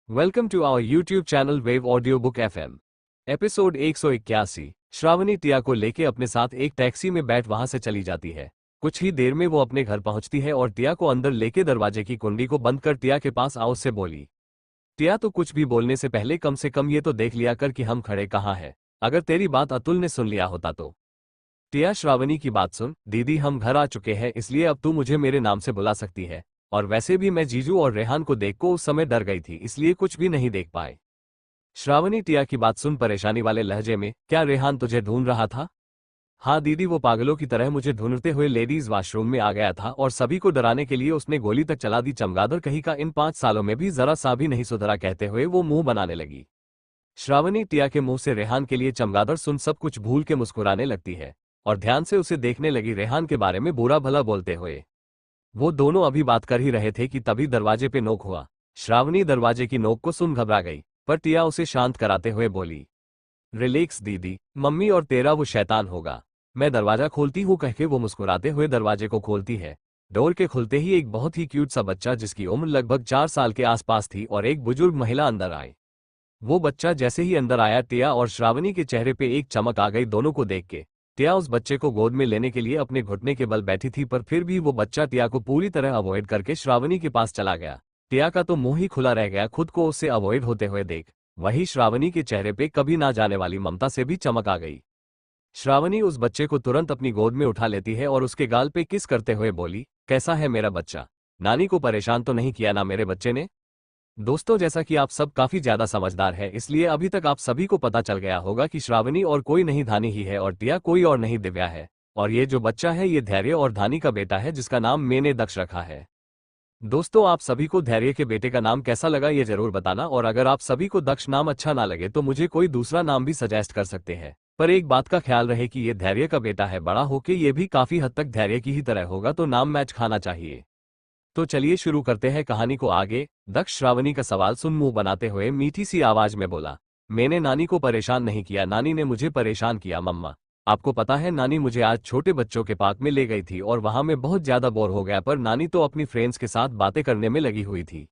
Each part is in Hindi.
Welcome to our YouTube channel wave audio book FM। Episode 181। Shravani Tiya को लेके अपने साथ एक टैक्सी में बैठ वहां से चली जाती है। कुछ ही देर में वो अपने घर पहुंचती है और टिया को अंदर लेके दरवाजे की कुंडी को बंद कर टिया के पास आओ से बोली। टिया तो कुछ भी बोलने से पहले कम से कम ये तो देख लिया कर कि हम खड़े कहाँ हैं। अगर तेरी बात अतुल ने सुन लिया होता तो। टिया श्रावणी की बात सुन, दीदी हम घर आ चुके हैं, इसलिए अब तू मुझे मेरे नाम से बुला सकती है। और वैसे भी मैं जीजू और रेहान को देख को उस समय डर गई थी, इसलिए कुछ भी नहीं देख पाए। श्रावणी टिया की बात सुन परेशानी वाले लहजे में, क्या रेहान तुझे ढूंढ रहा था? हाँ दीदी, वो पागलों की तरह मुझे ढूंढते हुए लेडीज वॉशरूम में आ गया था और सभी को डराने के लिए उसने गोली तक चला दी। चमगादड़ कहीं का इन 5 सालों में भी जरा सा भी नहीं सुधरा, कहते हुए वो मुंह बनाने लगी। श्रावणी टिया के मुंह से रेहान के लिए चमगादड़ सुन सब कुछ भूल के मुस्कुराने लगती है और ध्यान से उसे देखने लगी, रेहान के बारे में बुरा भला बोलते हुए। वो दोनों अभी बात कर ही रहे थे कि तभी दरवाजे पे नोक हुआ। श्रावणी दरवाजे की नोक को सुन घबरा गई, पर टिया उसे शांत कराते हुए बोली, रिलैक्स दीदी, मम्मी और तेरा वो शैतान होगा, मैं दरवाजा खोलती हूँ, कहके वो मुस्कुराते हुए दरवाजे को खोलती है। डोर के खुलते ही एक बहुत ही क्यूट सा बच्चा जिसकी उम्र लगभग 4 साल के आसपास थी और एक बुजुर्ग महिला अंदर आए। वो बच्चा जैसे ही अंदर आया, टिया और श्रावणी के चेहरे पे एक चमक आ गई दोनों को देख के। टिया उस बच्चे को गोद में लेने के लिए अपने घुटने के बल बैठी थी, पर फिर भी वो बच्चा टिया को पूरी तरह अवॉइड करके श्रावणी के पास चला गया। टिया का तो मुंह ही खुला रह गया खुद को उससे अवॉइड होते हुए देख। वही श्रावणी के चेहरे पे कभी ना जाने वाली ममता से भी चमक आ गई। श्रावणी उस बच्चे को तुरंत अपनी गोद में उठा लेती है और उसके गाल पे किस करते हुए बोली, कैसा है मेरा बच्चा? नानी को परेशान तो नहीं किया ना मेरे बच्चे ने? दोस्तों, जैसा कि आप सब काफी ज्यादा समझदार है, इसलिए अभी तक आप सभी को पता चल गया होगा कि श्रावणी और कोई नहीं धानी ही है और टिया कोई और नहीं दिव्या है। और ये जो बच्चा है ये धैर्य और धानी का बेटा है, जिसका नाम मैंने दक्ष रखा है। दोस्तों, आप सभी को धैर्य के बेटे का नाम कैसा लगा ये जरूर बताना, और अगर आप सभी को दक्ष नाम अच्छा ना लगे तो मुझे कोई दूसरा नाम भी सजेस्ट कर सकते हैं। पर एक बात का ख्याल रहे कि ये धैर्य का बेटा है, बड़ा होके ये भी काफी हद तक धैर्य की ही तरह होगा, तो नाम मैच खाना चाहिए। तो चलिए शुरू करते हैं कहानी को आगे। दक्ष श्रावणी का सवाल सुन मुंह बनाते हुए मीठी सी आवाज में बोला, मैंने नानी को परेशान नहीं किया, नानी ने मुझे परेशान किया। मम्मा, आपको पता है नानी मुझे आज छोटे बच्चों के पार्क में ले गई थी और वहां मैं बहुत ज्यादा बोर हो गया, पर नानी तो अपनी फ्रेंड्स के साथ बातें करने में लगी हुई थी।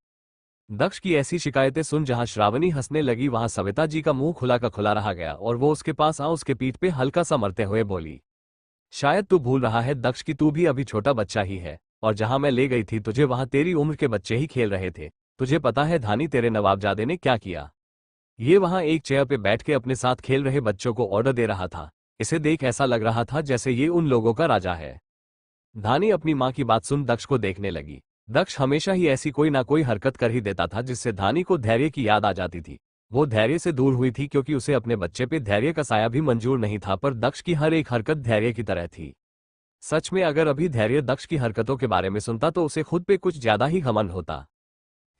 दक्ष की ऐसी शिकायतें सुन जहां श्रावणी हंसने लगी वहां सविता जी का मुंह खुला का खुला रह गया और वो उसके पास आ उसके पीठ पे हल्का सा मरते हुए बोली, शायद तू भूल रहा है दक्ष की तू भी अभी छोटा बच्चा ही है, और जहां मैं ले गई थी तुझे वहां तेरी उम्र के बच्चे ही खेल रहे थे। तुझे पता है धानी तेरे नवाबजादे ने क्या किया? ये वहां एक चेयर पे बैठ के अपने साथ खेल रहे बच्चों को ऑर्डर दे रहा था। इसे देख ऐसा लग रहा था जैसे ये उन लोगों का राजा है। धानी अपनी माँ की बात सुन दक्ष को देखने लगी। दक्ष हमेशा ही ऐसी कोई ना कोई हरकत कर ही देता था जिससे धानी को धैर्य की याद आ जाती थी। वो धैर्य से दूर हुई थी क्योंकि उसे अपने बच्चे पे धैर्य का साया भी मंजूर नहीं था, पर दक्ष की हर एक हरकत धैर्य की तरह थी। सच में अगर अभी धैर्य दक्ष की हरकतों के बारे में सुनता तो उसे खुद पे कुछ ज्यादा ही घमंड होता।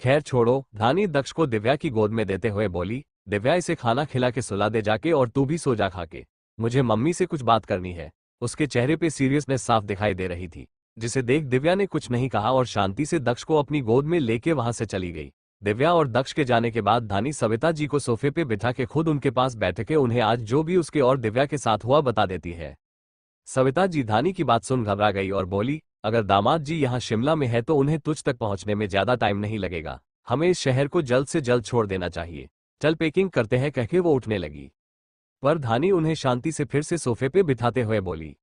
खैर छोड़ो, धानी दक्ष को दिव्या की गोद में देते हुए बोली, दिव्या इसे खाना खिला के सुला दे जाके, और तू भी सो जा खा के, मुझे मम्मी से कुछ बात करनी है। उसके चेहरे पे सीरियसनेस साफ दिखाई दे रही थी, जिसे देख दिव्या ने कुछ नहीं कहा और शांति से दक्ष को अपनी गोद में लेके वहां से चली गई। दिव्या और दक्ष के जाने के बाद धानी सविता जी को सोफे पे बिठा के खुद उनके पास बैठ के उन्हें आज जो भी उसके और दिव्या के साथ हुआ बता देती है। सविता जी धानी की बात सुन घबरा गई और बोली, अगर दामाद जी यहाँ शिमला में है तो उन्हें तुझ तक पहुंचने में ज्यादा टाइम नहीं लगेगा, हमें इस शहर को जल्द से जल्द छोड़ देना चाहिए। चल पैकिंग करते हैं, कहके वो उठने लगी। पर धानी उन्हें शांति से फिर से सोफे पे बिठाते हुए बोली,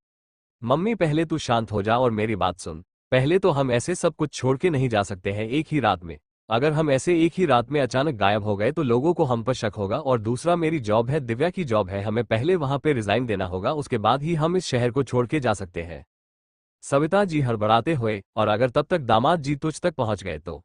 मम्मी पहले तू शांत हो जा और मेरी बात सुन। पहले तो हम ऐसे सब कुछ छोड़ के नहीं जा सकते हैं एक ही रात में। अगर हम ऐसे एक ही रात में अचानक गायब हो गए तो लोगों को हम पर शक होगा, और दूसरा मेरी जॉब है, दिव्या की जॉब है, हमें पहले वहां पे रिजाइन देना होगा, उसके बाद ही हम इस शहर को छोड़ के जा सकते हैं। सविता जी हड़बड़ाते हुए, और अगर तब तक दामाद जी तुझ तक पहुंच गए तो?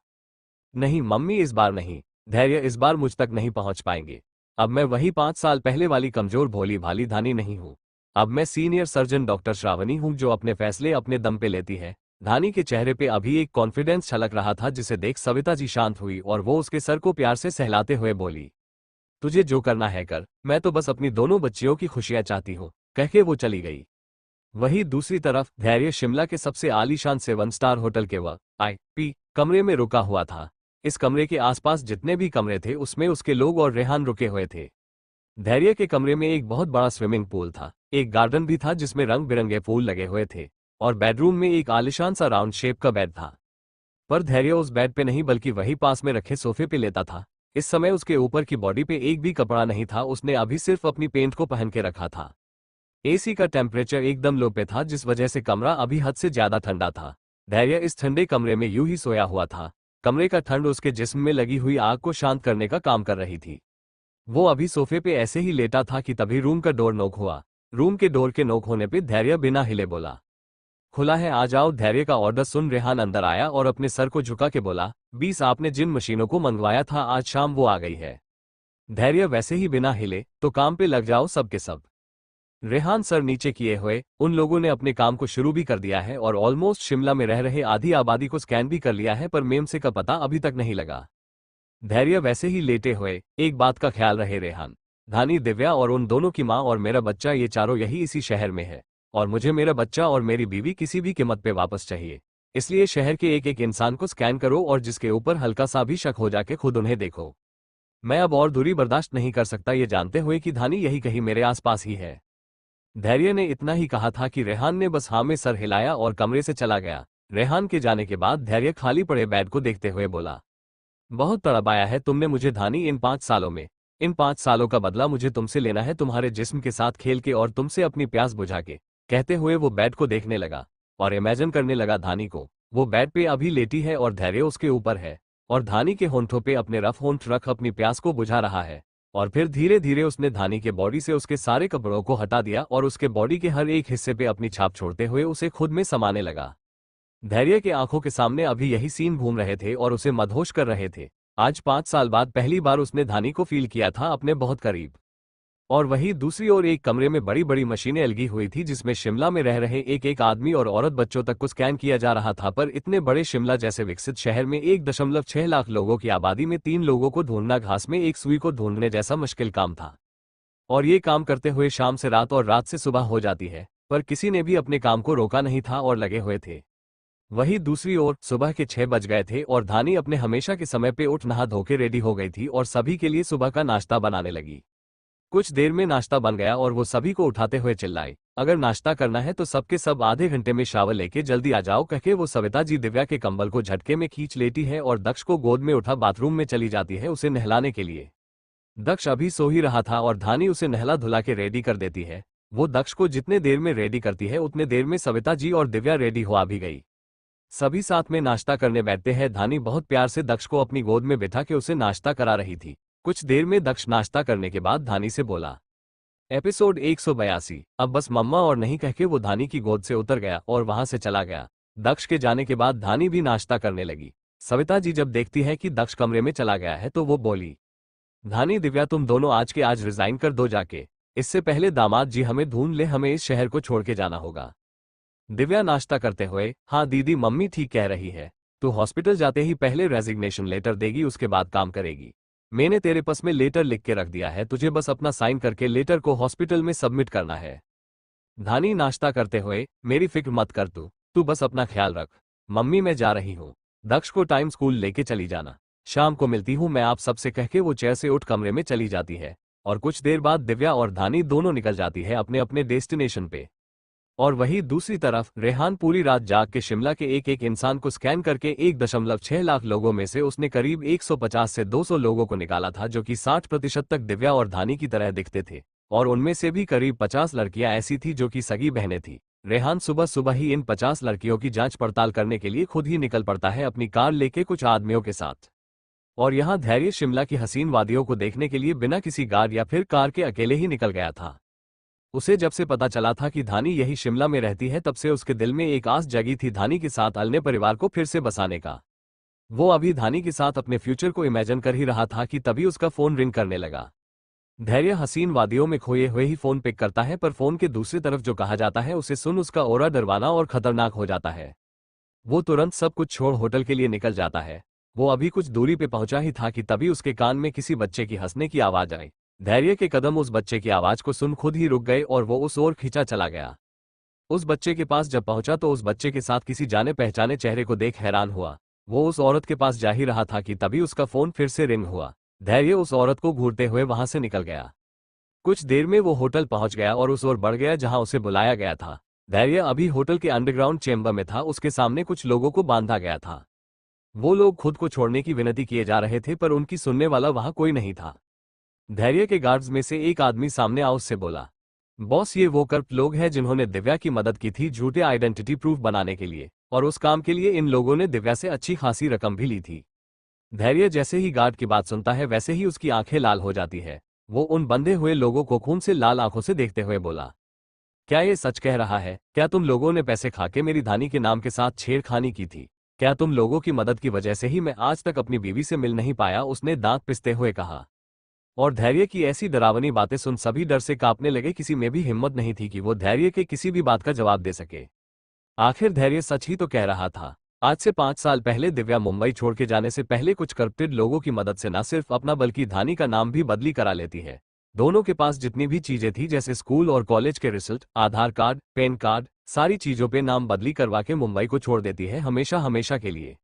नहीं मम्मी, इस बार नहीं, धैर्य इस बार मुझ तक नहीं पहुंच पाएंगे। अब मैं वही 5 साल पहले वाली कमजोर भोली भाली धानी नहीं हूं। अब मैं सीनियर सर्जन डॉक्टर श्रावणी हूं जो अपने फैसले अपने दम पे लेती है। धानी के चेहरे पे अभी एक कॉन्फिडेंस छलक रहा था, जिसे देख सविता जी शांत हुई और वो उसके सर को प्यार से सहलाते हुए बोली, तुझे जो करना है कर, मैं तो बस अपनी दोनों बच्चियों की खुशियां चाहती हूँ, कहके वो चली गई। वहीं दूसरी तरफ धैर्य शिमला के सबसे आलीशान 7 स्टार होटल के VIP कमरे में रुका हुआ था। इस कमरे के आसपास जितने भी कमरे थे उसमें उसके लोग और रेहान रुके हुए थे। धैर्य के कमरे में एक बहुत बड़ा स्विमिंग पूल था, एक गार्डन भी था जिसमें रंग बिरंगे फूल लगे हुए थे, और बेडरूम में एक आलिशान सा राउंड शेप का बेड था। पर धैर्य उस बेड पे नहीं बल्कि वही पास में रखे सोफे पे लेता था। इस समय उसके ऊपर की बॉडी पे एक भी कपड़ा नहीं था, उसने अभी सिर्फ अपनी पेंट को पहन के रखा था। एसी का टेम्परेचर एकदम लो पे था, जिस वजह से कमरा अभी हद से ज्यादा ठंडा था। धैर्य इस ठंडे कमरे में यूं ही सोया हुआ था। कमरे का ठंड उसके जिस्म में लगी हुई आग को शांत करने का काम कर रही थी। वो अभी सोफे पे ऐसे ही लेटा था कि तभी रूम का डोर नॉक हुआ। रूम के डोर के नॉक होने पे धैर्य बिना हिले बोला, खुला है, आ जाओ। धैर्य का ऑर्डर सुन रेहान अंदर आया और अपने सर को झुका के बोला, 20 आपने जिन मशीनों को मंगवाया था आज शाम वो आ गई है। धैर्य वैसे ही बिना हिले, तो काम पे लग जाओ सब के सब। रेहान सर नीचे किए हुए, उन लोगों ने अपने काम को शुरू भी कर दिया है और ऑलमोस्ट शिमला में रह रहे आधी आबादी को स्कैन भी कर लिया है, पर मेमसे का पता अभी तक नहीं लगा। धैर्य वैसे ही लेटे हुए, एक बात का ख्याल रहे रेहान, धानी, दिव्या और उन दोनों की माँ और मेरा बच्चा, ये चारों यही इसी शहर में है और मुझे मेरा बच्चा और मेरी बीवी किसी भी कीमत पे वापस चाहिए। इसलिए शहर के एक एक इंसान को स्कैन करो और जिसके ऊपर हल्का सा भी शक हो जाके खुद उन्हें देखो। मैं अब और दूरी बर्दाश्त नहीं कर सकता, ये जानते हुए कि धानी यही कहीं मेरे आसपास ही है। धैर्य ने इतना ही कहा था कि रेहान ने बस हाँ में सर हिलाया और कमरे से चला गया। रेहान के जाने के बाद धैर्य खाली पड़े बेड को देखते हुए बोला, बहुत तड़पाया है तुमने मुझे धानी, इन 5 सालों में। इन 5 सालों का बदला मुझे तुमसे लेना है, तुम्हारे जिस्म के साथ खेल के और तुमसे अपनी प्यास बुझा के। कहते हुए वो बेड को देखने लगा और इमेजिन करने लगा धानी को। वो बेड पे अभी लेटी है और धैर्य उसके ऊपर है और धानी के होंठों पे अपने रफ होंठ रख अपनी प्यास को बुझा रहा है। और फिर धीरे धीरे उसने धानी के बॉडी से उसके सारे कपड़ों को हटा दिया और उसके बॉडी के हर एक हिस्से पे अपनी छाप छोड़ते हुए उसे खुद में समाने लगा। धैर्य के आंखों के सामने अभी यही सीन घूम रहे थे और उसे मदहोश कर रहे थे। आज 5 साल बाद पहली बार उसने धानी को फील किया था अपने बहुत करीब। और वहीं दूसरी ओर एक कमरे में बड़ी बड़ी मशीनें लगी हुई थी, जिसमें शिमला में रह रहे एक एक आदमी और औरत, बच्चों तक को स्कैन किया जा रहा था। पर इतने बड़े शिमला जैसे विकसित शहर में 1.6 लाख लोगों की आबादी में 3 लोगों को ढूंढना घास में एक सुई को ढूंढने जैसा मुश्किल काम था। और ये काम करते हुए शाम से रात और रात से सुबह हो जाती है, पर किसी ने भी अपने काम को रोका नहीं था और लगे हुए थे। वहीं दूसरी ओर सुबह के 6 बज गए थे और धानी अपने हमेशा के समय पे उठ नहा धो के रेडी हो गई थी और सभी के लिए सुबह का नाश्ता बनाने लगी। कुछ देर में नाश्ता बन गया और वो सभी को उठाते हुए चिल्लाई, अगर नाश्ता करना है तो सबके सब आधे घंटे में शावर लेके जल्दी आ जाओ। कहके वो सविता जी दिव्या के कंबल को झटके में खींच लेती है और दक्ष को गोद में उठा बाथरूम में चली जाती है उसे नहलाने के लिए। दक्ष अभी सो ही रहा था और धानी उसे नहला धुला के रेडी कर देती है। वो दक्ष को जितने देर में रेडी करती है उतने देर में सविता जी और दिव्या रेडी हुआ भी गई। सभी साथ में नाश्ता करने बैठते हैं। धानी बहुत प्यार से दक्ष को अपनी गोद में बिठा के उसे नाश्ता करा रही थी। कुछ देर में दक्ष नाश्ता करने के बाद धानी से बोला, एपिसोड 182, अब बस मम्मा और नहीं, कहके वो धानी की गोद से उतर गया और वहां से चला गया। दक्ष के जाने के बाद धानी भी नाश्ता करने लगी। सविता जी जब देखती है कि दक्ष कमरे में चला गया है तो वो बोली, धानी, दिव्या, तुम दोनों आज के आज रिजाइन कर दो जाके, इससे पहले दामाद जी हमें ढूंढ ले, हमें इस शहर को छोड़ के जाना होगा। दिव्या नाश्ता करते हुए, हाँ दीदी, मम्मी ठीक कह रही है, तू हॉस्पिटल जाते ही पहले रेजिग्नेशन लेटर देगी, उसके बाद काम करेगी। मैंने तेरे पास में लेटर लिख के रख दिया है, तुझे बस अपना साइन करके लेटर को हॉस्पिटल में सबमिट करना है। धानी नाश्ता करते हुए, मेरी फिक्र मत कर, तू बस अपना ख्याल रख। मम्मी मैं जा रही हूँ, दक्ष को टाइम स्कूल लेके चली जाना, शाम को मिलती हूँ मैं आप सबसे, कहके वो चेयर से उठ कमरे में चली जाती है। और कुछ देर बाद दिव्या और धानी दोनों निकल जाती है अपने अपने डेस्टिनेशन पे। और वहीं दूसरी तरफ रेहान पूरी रात जाग के शिमला के एक एक इंसान को स्कैन करके 1.6 लाख लोगों में से उसने करीब 150 से 200 लोगों को निकाला था, जो कि 60% तक दिव्या और धानी की तरह दिखते थे। और उनमें से भी करीब 50 लड़कियां ऐसी थी जो कि सगी बहनें थी। रेहान सुबह सुबह ही इन 50 लड़कियों की जांच पड़ताल करने के लिए खुद ही निकल पड़ता है अपनी कार लेके कुछ आदमियों के साथ। और यहाँ धैर्य शिमला की हसीन वादियों को देखने के लिए बिना किसी गार्ड या फिर कार के अकेले ही निकल गया था। उसे जब से पता चला था कि धानी यही शिमला में रहती है, तब से उसके दिल में एक आस जगी थी धानी के साथ अलने परिवार को फिर से बसाने का। वो अभी धानी के साथ अपने फ्यूचर को इमेजिन कर ही रहा था कि तभी उसका फोन रिंग करने लगा। धैर्य हसीन वादियों में खोए हुए ही फोन पिक करता है, पर फोन के दूसरी तरफ जो कहा जाता है उसे सुन उसका ओरा डरवाना और खतरनाक हो जाता है। वो तुरंत सब कुछ छोड़ होटल के लिए निकल जाता है। वो अभी कुछ दूरी पे पहुंचा ही था कि तभी उसके कान में किसी बच्चे की हंसने की आवाज आई। धैर्य के कदम उस बच्चे की आवाज को सुन खुद ही रुक गए और वो उस ओर खींचा चला गया। उस बच्चे के पास जब पहुंचा तो उस बच्चे के साथ किसी जाने पहचाने चेहरे को देख हैरान हुआ। वो उस औरत के पास जा ही रहा था कि तभी उसका फोन फिर से रिंग हुआ। धैर्य उस औरत को घूरते हुए वहां से निकल गया। कुछ देर में वो होटल पहुंच गया और उस ओर बढ़ गया जहां उसे बुलाया गया था। धैर्य अभी होटल के अंडरग्राउंड चेंबर में था, उसके सामने कुछ लोगों को बांधा गया था। वो लोग खुद को छोड़ने की विनती किए जा रहे थे पर उनकी सुनने वाला वहां कोई नहीं था। धैर्य के गार्ड्स में से एक आदमी सामने आ उससे बोला, बॉस ये वो करप्ट लोग हैं जिन्होंने दिव्या की मदद की थी झूठे आइडेंटिटी प्रूफ बनाने के लिए, और उस काम के लिए इन लोगों ने दिव्या से अच्छी खासी रकम भी ली थी। धैर्य जैसे ही गार्ड की बात सुनता है वैसे ही उसकी आंखें लाल हो जाती है। वो उन बंधे हुए लोगों को खून से लाल आंखों से देखते हुए बोला, क्या ये सच कह रहा है? क्या तुम लोगों ने पैसे खाके मेरी धानी के नाम के साथ छेड़खानी की थी? क्या तुम लोगों की मदद की वजह से ही मैं आज तक अपनी बीवी से मिल नहीं पाया? उसने दांत पिसते हुए कहा। और धैर्य की ऐसी डरावनी बातें सुन सभी डर से कांपने लगे। किसी में भी हिम्मत नहीं थी कि वो धैर्य के किसी भी बात का जवाब दे सके। आखिर धैर्य सच ही तो कह रहा था। आज से 5 साल पहले दिव्या मुंबई छोड़ के जाने से पहले कुछ करप्टेड लोगों की मदद से न सिर्फ अपना बल्कि धानी का नाम भी बदली करा लेती है। दोनों के पास जितनी भी चीजें थी जैसे स्कूल और कॉलेज के रिजल्ट, आधार कार्ड, पैन कार्ड, सारी चीजों पे नाम बदली करवा के मुंबई को छोड़ देती है हमेशा हमेशा के लिए।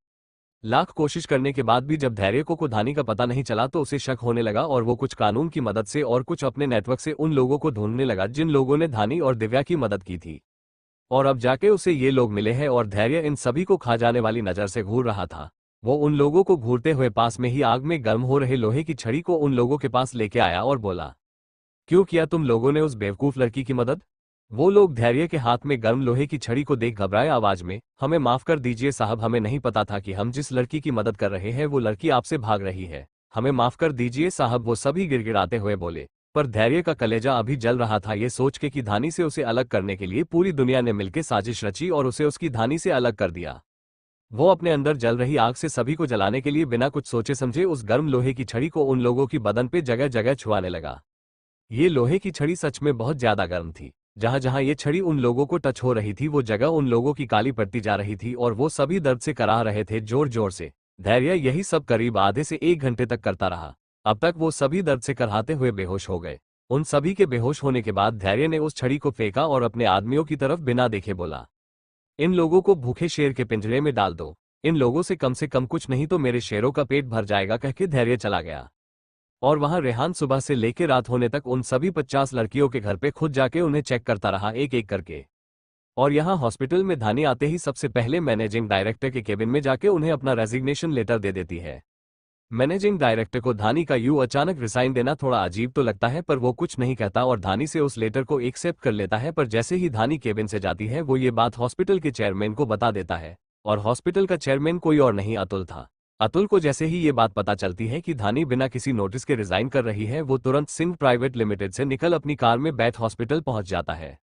लाख कोशिश करने के बाद भी जब धैर्य को धानी का पता नहीं चला तो उसे शक होने लगा और वो कुछ कानून की मदद से और कुछ अपने नेटवर्क से उन लोगों को ढूंढने लगा जिन लोगों ने धानी और दिव्या की मदद की थी। और अब जाके उसे ये लोग मिले हैं और धैर्य इन सभी को खा जाने वाली नजर से घूर रहा था। वो उन लोगों को घूरते हुए पास में ही आग में गर्म हो रहे लोहे की छड़ी को उन लोगों के पास लेके आया और बोला, क्यों किया तुम लोगों ने उस बेवकूफ लड़की की मदद? वो लोग धैर्य के हाथ में गर्म लोहे की छड़ी को देख घबराए आवाज में, हमें माफ कर दीजिए साहब, हमें नहीं पता था कि हम जिस लड़की की मदद कर रहे हैं वो लड़की आपसे भाग रही है, हमें माफ कर दीजिए साहब, वो सभी गिड़गिड़ाते हुए बोले। पर धैर्य का कलेजा अभी जल रहा था ये सोच के कि धानी से उसे अलग करने के लिए पूरी दुनिया ने मिलकर साजिश रची और उसे उसकी धानी से अलग कर दिया। वो अपने अंदर जल रही आग से सभी को जलाने के लिए बिना कुछ सोचे समझे उस गर्म लोहे की छड़ी को उन लोगों की बदन पे जगह जगह छुआने लगा। ये लोहे की छड़ी सच में बहुत ज्यादा गर्म थी। जहां जहां ये छड़ी उन लोगों को टच हो रही थी वो जगह उन लोगों की काली पड़ती जा रही थी और वो सभी दर्द से कराह रहे थे जोर जोर से। धैर्य यही सब करीब आधे से 1 घंटे तक करता रहा। अब तक वो सभी दर्द से कराहते हुए बेहोश हो गए। उन सभी के बेहोश होने के बाद धैर्य ने उस छड़ी को फेंका और अपने आदमियों की तरफ बिना देखे बोला, इन लोगों को भूखे शेर के पिंजरे में डाल दो, इन लोगों से कम कुछ नहीं तो मेरे शेरों का पेट भर जाएगा, कहके धैर्य चला गया। और वहां रेहान सुबह से लेकर रात होने तक उन सभी 50 लड़कियों के घर पे खुद जाके उन्हें चेक करता रहा एक एक करके। और यहाँ हॉस्पिटल में धानी आते ही सबसे पहले मैनेजिंग डायरेक्टर के केबिन में जाके उन्हें अपना रेजिग्नेशन लेटर दे देती है। मैनेजिंग डायरेक्टर को धानी का यूं अचानक रिसाइन देना थोड़ा अजीब तो लगता है पर वो कुछ नहीं कहता और धानी से उस लेटर को एक्सेप्ट कर लेता है। पर जैसे ही धानी केबिन से जाती है वो ये बात हॉस्पिटल के चेयरमैन को बता देता है। और हॉस्पिटल का चेयरमैन कोई और नहीं अतुल था। अतुल को जैसे ही ये बात पता चलती है कि धानी बिना किसी नोटिस के रिजाइन कर रही है वो तुरंत सिंह प्राइवेट लिमिटेड से निकल अपनी कार में बैठ हॉस्पिटल पहुंच जाता है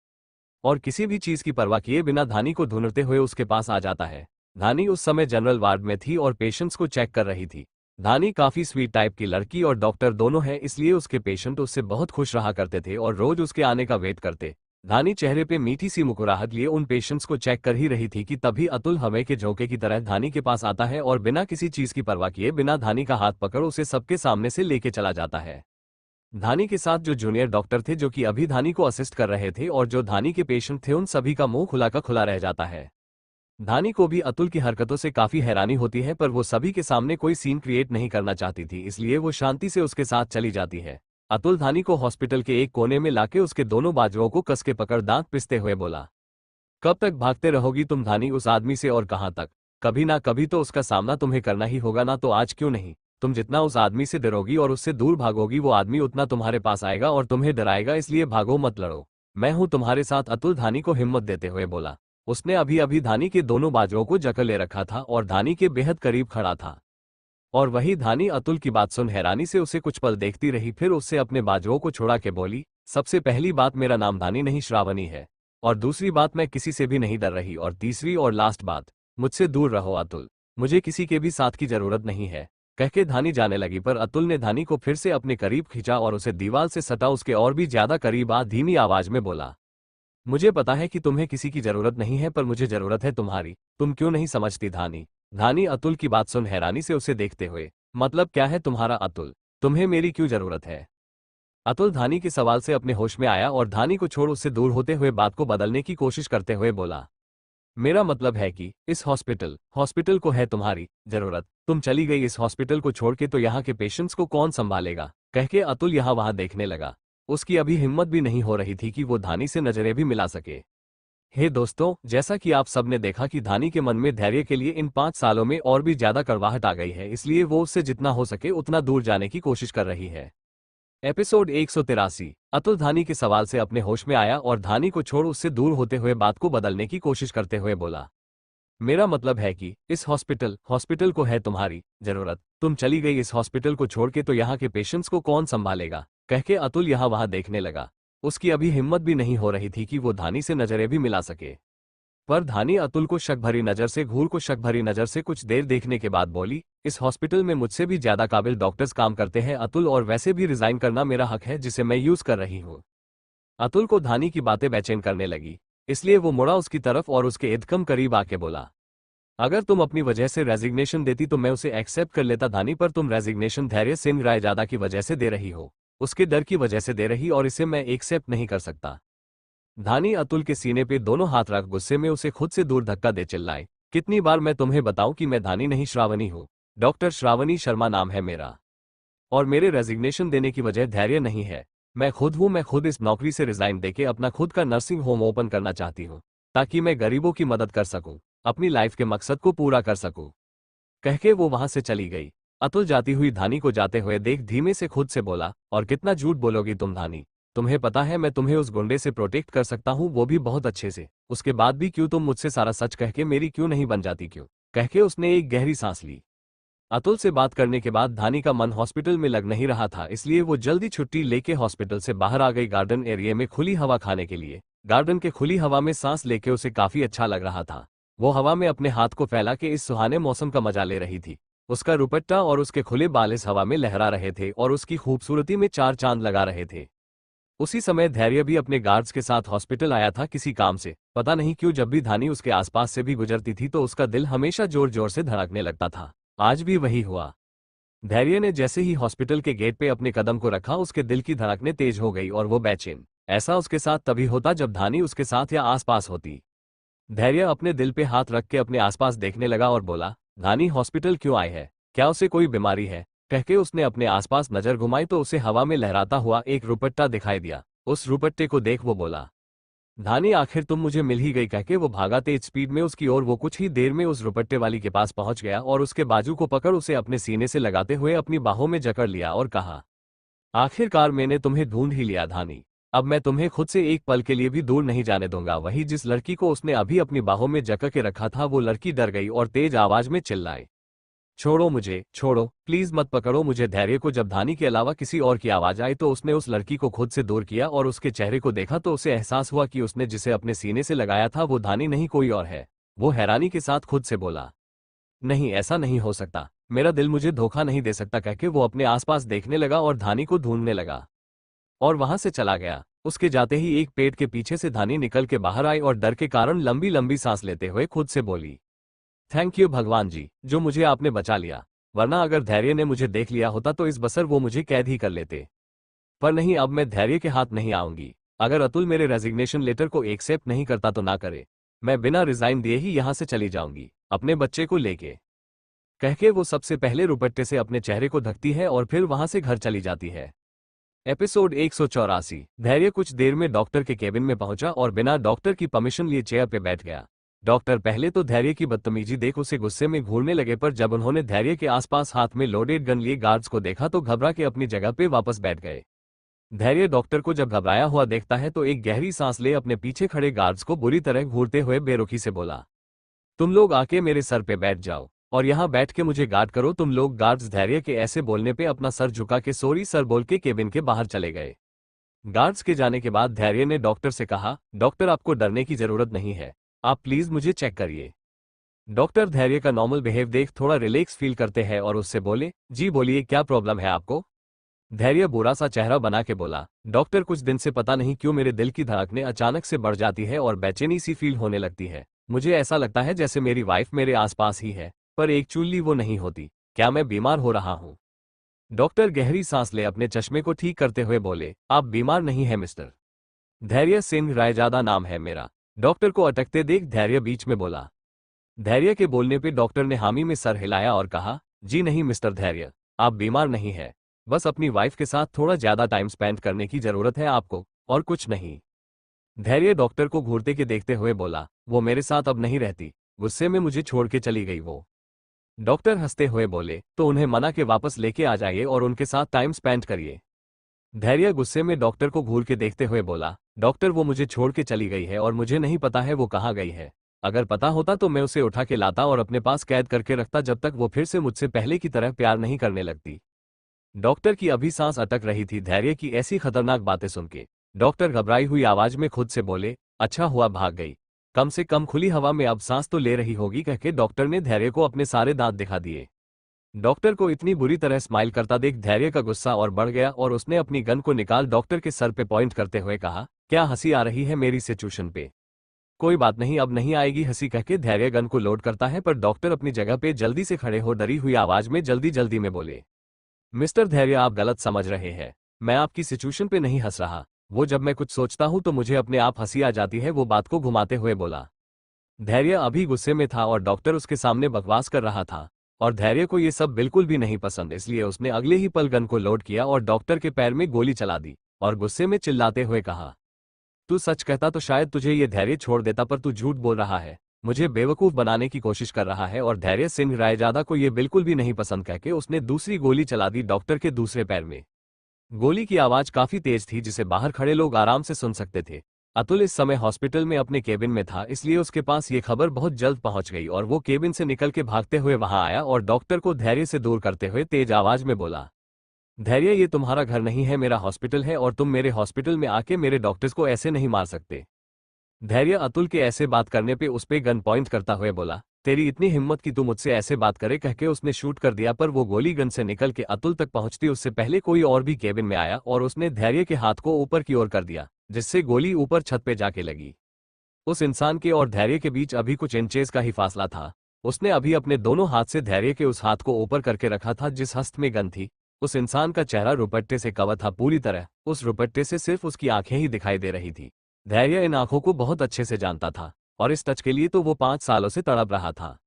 और किसी भी चीज की परवाह किए बिना धानी को ढूंढते हुए उसके पास आ जाता है। धानी उस समय जनरल वार्ड में थी और पेशेंट्स को चेक कर रही थी। धानी काफी स्वीट टाइप की लड़की और डॉक्टर दोनों है इसलिए उसके पेशेंट उससे बहुत खुश रहा करते थे और रोज उसके आने का वेट करते। धानी चेहरे पे मीठी सी मुस्कुराहट लिए उन पेशेंट्स को चेक कर ही रही थी कि तभी अतुल हवा के झोंके की तरह धानी के पास आता है और बिना किसी चीज की परवाह किए बिना धानी का हाथ पकड़ उसे सबके सामने से लेके चला जाता है। धानी के साथ जो जूनियर डॉक्टर थे जो कि अभी धानी को असिस्ट कर रहे थे और जो धानी के पेशेंट थे उन सभी का मुंह खुला का खुला रह जाता है। धानी को भी अतुल की हरकतों से काफी हैरानी होती है पर वो सभी के सामने कोई सीन क्रिएट नहीं करना चाहती थी इसलिए वो शांति से उसके साथ चली जाती है। अतुल धानी को हॉस्पिटल के एक कोने में लाके उसके दोनों बाजुओं को कस के पकड़ दांत पिसते हुए बोला, कब तक भागते रहोगी तुम धानी उस आदमी से और कहां तक? कभी ना कभी तो उसका सामना तुम्हें करना ही होगा ना, तो आज क्यों नहीं? तुम जितना उस आदमी से डरोगी और उससे दूर भागोगी वो आदमी उतना तुम्हारे पास आएगा और तुम्हें डराएगा, इसलिए भागो मत लड़ो, मैं हूं तुम्हारे साथ। अतुल धानी को हिम्मत देते हुए बोला। उसने अभी अभी धानी के दोनों बाजुओं को जकड़ ले रखा था और धानी के बेहद करीब खड़ा था। और वही धानी अतुल की बात सुन हैरानी से उसे कुछ पल देखती रही, फिर उससे अपने बाजुओं को छुड़ा के बोली, सबसे पहली बात मेरा नाम धानी नहीं श्रावणी है, और दूसरी बात मैं किसी से भी नहीं डर रही, और तीसरी और लास्ट बात, मुझसे दूर रहो अतुल, मुझे किसी के भी साथ की जरूरत नहीं है, कहके धानी जाने लगी। पर अतुल ने धानी को फिर से अपने करीब खींचा और उसे दीवार से सटा उसके और भी ज्यादा करीब आ धीमी आवाज में बोला, मुझे पता है कि तुम्हें किसी की जरूरत नहीं है पर मुझे जरूरत है तुम्हारी, तुम क्यों नहीं समझती धानी? धानी अतुल की बात सुन हैरानी से उसे देखते हुए, मतलब क्या है तुम्हारा अतुल, तुम्हें मेरी क्यों जरूरत है? अतुल धानी के सवाल से अपने होश में आया और धानी को छोड़ उससे दूर होते हुए बात को बदलने की कोशिश करते हुए बोला, मेरा मतलब है कि इस हॉस्पिटल को है तुम्हारी जरूरत, तुम चली गई इस हॉस्पिटल को छोड़ के तो यहाँ के पेशेंट्स को कौन संभालेगा? कहके अतुल यहाँ वहां देखने लगा। उसकी अभी हिम्मत भी नहीं हो रही थी कि वो धानी से नजरें भी मिला सके। हे दोस्तों, जैसा कि आप सबने देखा कि धानी के मन में धैर्य के लिए इन 5 सालों में और भी ज्यादा कड़वाहट आ गई है, इसलिए वो उससे जितना हो सके उतना दूर जाने की कोशिश कर रही है। एपिसोड 183। अतुल धानी के सवाल से अपने होश में आया और धानी को छोड़ उससे दूर होते हुए बात को बदलने की कोशिश करते हुए बोला, मेरा मतलब है कि इस हॉस्पिटल को है तुम्हारी जरूरत। तुम चली गई इस हॉस्पिटल को छोड़ के तो यहाँ के पेशेंट्स को कौन संभालेगा। कह के अतुल यहाँ वहां देखने लगा। उसकी अभी हिम्मत भी नहीं हो रही थी कि वो धानी से नजरें भी मिला सके। पर धानी अतुल को शक भरी नजर से कुछ देर देखने के बाद बोली, इस हॉस्पिटल में मुझसे भी ज्यादा काबिल डॉक्टर्स काम करते हैं अतुल, और वैसे भी रिजाइन करना मेरा हक है जिसे मैं यूज कर रही हूँ। अतुल को धानी की बातें बेचैन करने लगी, इसलिए वो मुड़ा उसकी तरफ और उसके एकदम करीब आके बोला, अगर तुम अपनी वजह से रेजिग्नेशन देती तो मैं उसे एक्सेप्ट कर लेता धानी, पर तुम रेजिग्नेशन धैर्य सिंह रायजादा की वजह से दे रही हो, उसके डर की वजह से दे रही, और इसे मैं एक्सेप्ट नहीं कर सकता। धानी अतुल के सीने पे दोनों हाथ रख गुस्से में उसे खुद से दूर धक्का दे चिल्लाए, कितनी बार मैं तुम्हें बताऊं कि मैं धानी नहीं श्रावणी हूं। डॉक्टर श्रावणी शर्मा नाम है मेरा, और मेरे रेजिग्नेशन देने की वजह धैर्य नहीं है। मैं खुद हूं, मैं खुद इस नौकरी से रिजाइन देके अपना खुद का नर्सिंग होम ओपन करना चाहती हूं, ताकि मैं गरीबों की मदद कर सकूं, अपनी लाइफ के मकसद को पूरा कर सकूं। कह के वो वहां से चली गई। अतुल जाती हुई धानी को जाते हुए देख धीमे से खुद से बोला, और कितना झूठ बोलोगी तुम धानी, तुम्हें पता है मैं तुम्हें उस गुंडे से प्रोटेक्ट कर सकता हूँ, वो भी बहुत अच्छे से। उसके बाद भी क्यों तुम मुझसे सारा सच कह के मेरी क्यों नहीं बन जाती, क्यों। कह के उसने एक गहरी सांस ली। अतुल से बात करने के बाद धानी का मन हॉस्पिटल में लग नहीं रहा था, इसलिए वो जल्दी छुट्टी लेके हॉस्पिटल से बाहर आ गई गार्डन एरिया में खुली हवा खाने के लिए। गार्डन के खुली हवा में सांस लेके उसे काफी अच्छा लग रहा था। वो हवा में अपने हाथ को फैला के इस सुहाने मौसम का मजा ले रही थी। उसका रुपट्टा और उसके खुले बाल इस हवा में लहरा रहे थे और उसकी खूबसूरती में चार चांद लगा रहे थे। उसी समय धैर्य भी अपने गार्ड्स के साथ हॉस्पिटल आया था किसी काम से। पता नहीं क्यों जब भी धानी उसके आसपास से भी गुजरती थी तो उसका दिल हमेशा जोर जोर से धड़कने लगता था। आज भी वही हुआ। धैर्य ने जैसे ही हॉस्पिटल के गेट पे अपने कदम को रखा उसके दिल की धड़कनें तेज हो गई और वो बेचैन। ऐसा उसके साथ तभी होता जब धानी उसके साथ या आसपास होती। धैर्य अपने दिल पे हाथ रख के अपने आसपास देखने लगा और बोला, धानी हॉस्पिटल क्यों आई है, क्या उसे कोई बीमारी है। कह के उसने अपने आसपास नजर घुमाई तो उसे हवा में लहराता हुआ एक रुपट्टा दिखाई दिया। उस रुपट्टे को देख वो बोला, धानी आखिर तुम मुझे मिल ही गई। कह के वो भागा तेज स्पीड में उसकी ओर। वो कुछ ही देर में उस रुपट्टे वाली के पास पहुंच गया और उसके बाजू को पकड़ उसे अपने सीने से लगाते हुए अपनी बाहों में जकड़ लिया और कहा, आखिरकार मैंने तुम्हें ढूंढ ही लिया धानी, अब मैं तुम्हें खुद से एक पल के लिए भी दूर नहीं जाने दूंगा। वही जिस लड़की को उसने अभी अपनी बाहों में जकड़ के रखा था वो लड़की डर गई और तेज आवाज में चिल्लाई, छोड़ो मुझे, छोड़ो, प्लीज मत पकड़ो मुझे। धैर्य को जब धानी के अलावा किसी और की आवाज आई तो उसने उस लड़की को खुद से दूर किया और उसके चेहरे को देखा तो उसे एहसास हुआ कि उसने जिसे अपने सीने से लगाया था वो धानी नहीं कोई और है। वो हैरानी के साथ खुद से बोला, नहीं ऐसा नहीं हो सकता, मेरा दिल मुझे धोखा नहीं दे सकता। कहके वो अपने आसपास देखने लगा और धानी को ढूंढने लगा और वहां से चला गया। उसके जाते ही एक पेड़ के पीछे से धानी निकल के बाहर आई और डर के कारण लंबी लंबी सांस लेते हुए खुद से बोली, थैंक यू भगवान जी, जो मुझे आपने बचा लिया, वरना अगर धैर्य ने मुझे देख लिया होता तो इस बसर वो मुझे कैद ही कर लेते। पर नहीं, अब मैं धैर्य के हाथ नहीं आऊंगी। अगर अतुल मेरे रेजिग्नेशन लेटर को एक्सेप्ट नहीं करता तो ना करे, मैं बिना रिजाइन दिए ही यहां से चली जाऊंगी अपने बच्चे को लेके। कह के वो सबसे पहले रुपट्टे से अपने चेहरे को ढकती है और फिर वहां से घर चली जाती है। एपिसोड 184। धैर्य कुछ देर में डॉक्टर के केबिन में पहुंचा और बिना डॉक्टर की परमिशन लिए चेयर पे बैठ गया। डॉक्टर पहले तो धैर्य की बदतमीजी देख उसे गुस्से में घूरने लगे, पर जब उन्होंने धैर्य के आसपास हाथ में लोडेड गन लिए गार्ड्स को देखा तो घबरा के अपनी जगह पे वापस बैठ गए। धैर्य डॉक्टर को जब घबराया हुआ देखता है तो एक गहरी सांस ले अपने पीछे खड़े गार्ड्स को बुरी तरह घूरते हुए बेरुखी से बोला, तुम लोग आके मेरे सर पे बैठ जाओ और यहाँ बैठ के मुझे गार्ड करो। तुम लोग गार्ड्स धैर्य के ऐसे बोलने पे अपना सर झुका के सॉरी सर बोल के केबिन के बाहर चले गए। गार्ड्स के जाने के बाद धैर्य ने डॉक्टर से कहा, डॉक्टर आपको डरने की जरूरत नहीं है, आप प्लीज मुझे चेक करिए। डॉक्टर धैर्य का नॉर्मल बिहेव देख थोड़ा रिलैक्स फील करते हैं और उससे बोले, जी बोलिए क्या प्रॉब्लम है आपको। धैर्य बुरा सा चेहरा बना के बोला, डॉक्टर कुछ दिन से पता नहीं क्यों मेरे दिल की धड़कनें अचानक से बढ़ जाती है और बेचैनी सी फील होने लगती है। मुझे ऐसा लगता है जैसे मेरी वाइफ मेरे आसपास ही है, पर एक्चुअली वो नहीं होती। क्या मैं बीमार हो रहा हूँ। डॉक्टर गहरी सांस ले अपने चश्मे को ठीक करते हुए बोले, आप बीमार नहीं है मिस्टर, धैर्य सिंह रायजादा नाम है मेरा। डॉक्टर को अटकते देख धैर्य बीच में बोला। धैर्य के बोलने पे डॉक्टर ने हामी में सर हिलाया और कहा, जी नहीं मिस्टर धैर्य, आप बीमार नहीं है, बस अपनी वाइफ के साथ थोड़ा ज्यादा टाइम स्पेंड करने की जरूरत है आपको, और कुछ नहीं। धैर्य डॉक्टर को घूरते के देखते हुए बोला, वो मेरे साथ अब नहीं रहती, गुस्से में मुझे छोड़ के चली गई वो। डॉक्टर हंसते हुए बोले, तो उन्हें मना के वापस लेके आ जाइए और उनके साथ टाइम स्पेंड करिए। धैर्य गुस्से में डॉक्टर को घूर के देखते हुए बोला, डॉक्टर वो मुझे छोड़ के चली गई है और मुझे नहीं पता है वो कहाँ गई है। अगर पता होता तो मैं उसे उठा के लाता और अपने पास कैद करके रखता जब तक वो फिर से मुझसे पहले की तरह प्यार नहीं करने लगती। डॉक्टर की अभी सांस अटक रही थी धैर्य की ऐसी खतरनाक बातें सुन के। डॉक्टर घबराई हुई आवाज में खुद से बोले, अच्छा हुआ भाग गई, कम से कम खुली हवा में अब सांस तो ले रही होगी, कहके डॉक्टर ने धैर्य को अपने सारे दांत दिखा दिए। डॉक्टर को इतनी बुरी तरह स्माइल करता देख धैर्य का गुस्सा और बढ़ गया और उसने अपनी गन को निकाल डॉक्टर के सर पे पॉइंट करते हुए कहा, क्या हंसी आ रही है मेरी सिचुएशन पे? कोई बात नहीं, अब नहीं आएगी हंसी, कहके धैर्य गन को लोड करता है, पर डॉक्टर अपनी जगह पे जल्दी से खड़े हो डरी हुई आवाज में जल्दी जल्दी में बोले, मिस्टर धैर्य आप गलत समझ रहे हैं, मैं आपकी सिचुएशन पे नहीं हंस रहा। वो जब मैं कुछ सोचता हूं तो मुझे अपने आप हंसी आ जाती है, वो बात को घुमाते हुए बोला। धैर्य अभी गुस्से में था और डॉक्टर उसके सामने बकवास कर रहा था और धैर्य को ये सब बिल्कुल भी नहीं पसंद, इसलिए उसने अगले ही पल गन को लोड किया और डॉक्टर के पैर में गोली चला दी और गुस्से में चिल्लाते हुए कहा, तू सच कहता तो शायद तुझे ये धैर्य छोड़ देता, पर तू झूठ बोल रहा है, मुझे बेवकूफ बनाने की कोशिश कर रहा है। और धैर्य सिंह रायजादा को ये बिल्कुल भी नहीं पसंद, कहके उसने दूसरी गोली चला दी डॉक्टर के दूसरे पैर में। गोली की आवाज काफी तेज थी जिसे बाहर खड़े लोग आराम से सुन सकते थे। अतुल इस समय हॉस्पिटल में अपने केबिन में था, इसलिए उसके पास ये खबर बहुत जल्द पहुंच गई और वो केबिन से निकल के भागते हुए वहां आया और डॉक्टर को धैर्य से दूर करते हुए तेज आवाज में बोला, धैर्य ये तुम्हारा घर नहीं है, मेरा हॉस्पिटल है और तुम मेरे हॉस्पिटल में आके मेरे डॉक्टर्स को ऐसे नहीं मार सकते। धैर्य अतुल के ऐसे बात करने पे उस पे गन पॉइंट करता हुए बोला, तेरी इतनी हिम्मत कि तू मुझसे ऐसे बात करे, कहके उसने शूट कर दिया, पर वो गोली गन से निकल के अतुल तक पहुंचती उससे पहले कोई और भी केबिन में आया और उसने धैर्य के हाथ को ऊपर की ओर कर दिया, जिससे गोली ऊपर छत पे जाके लगी। उस इंसान के और धैर्य के बीच अभी कुछ इंचेस का ही फासला था। उसने अभी अपने दोनों हाथ से धैर्य के उस हाथ को ऊपर करके रखा था जिस हस्त में गन थी। उस इंसान का चेहरा रुपट्टे से कवर था पूरी तरह, उस रुपट्टे से सिर्फ उसकी आंखें ही दिखाई दे रही थी। धैर्य इन आंखों को बहुत अच्छे से जानता था और इस टच के लिए तो वो 5 सालों से तड़प रहा था।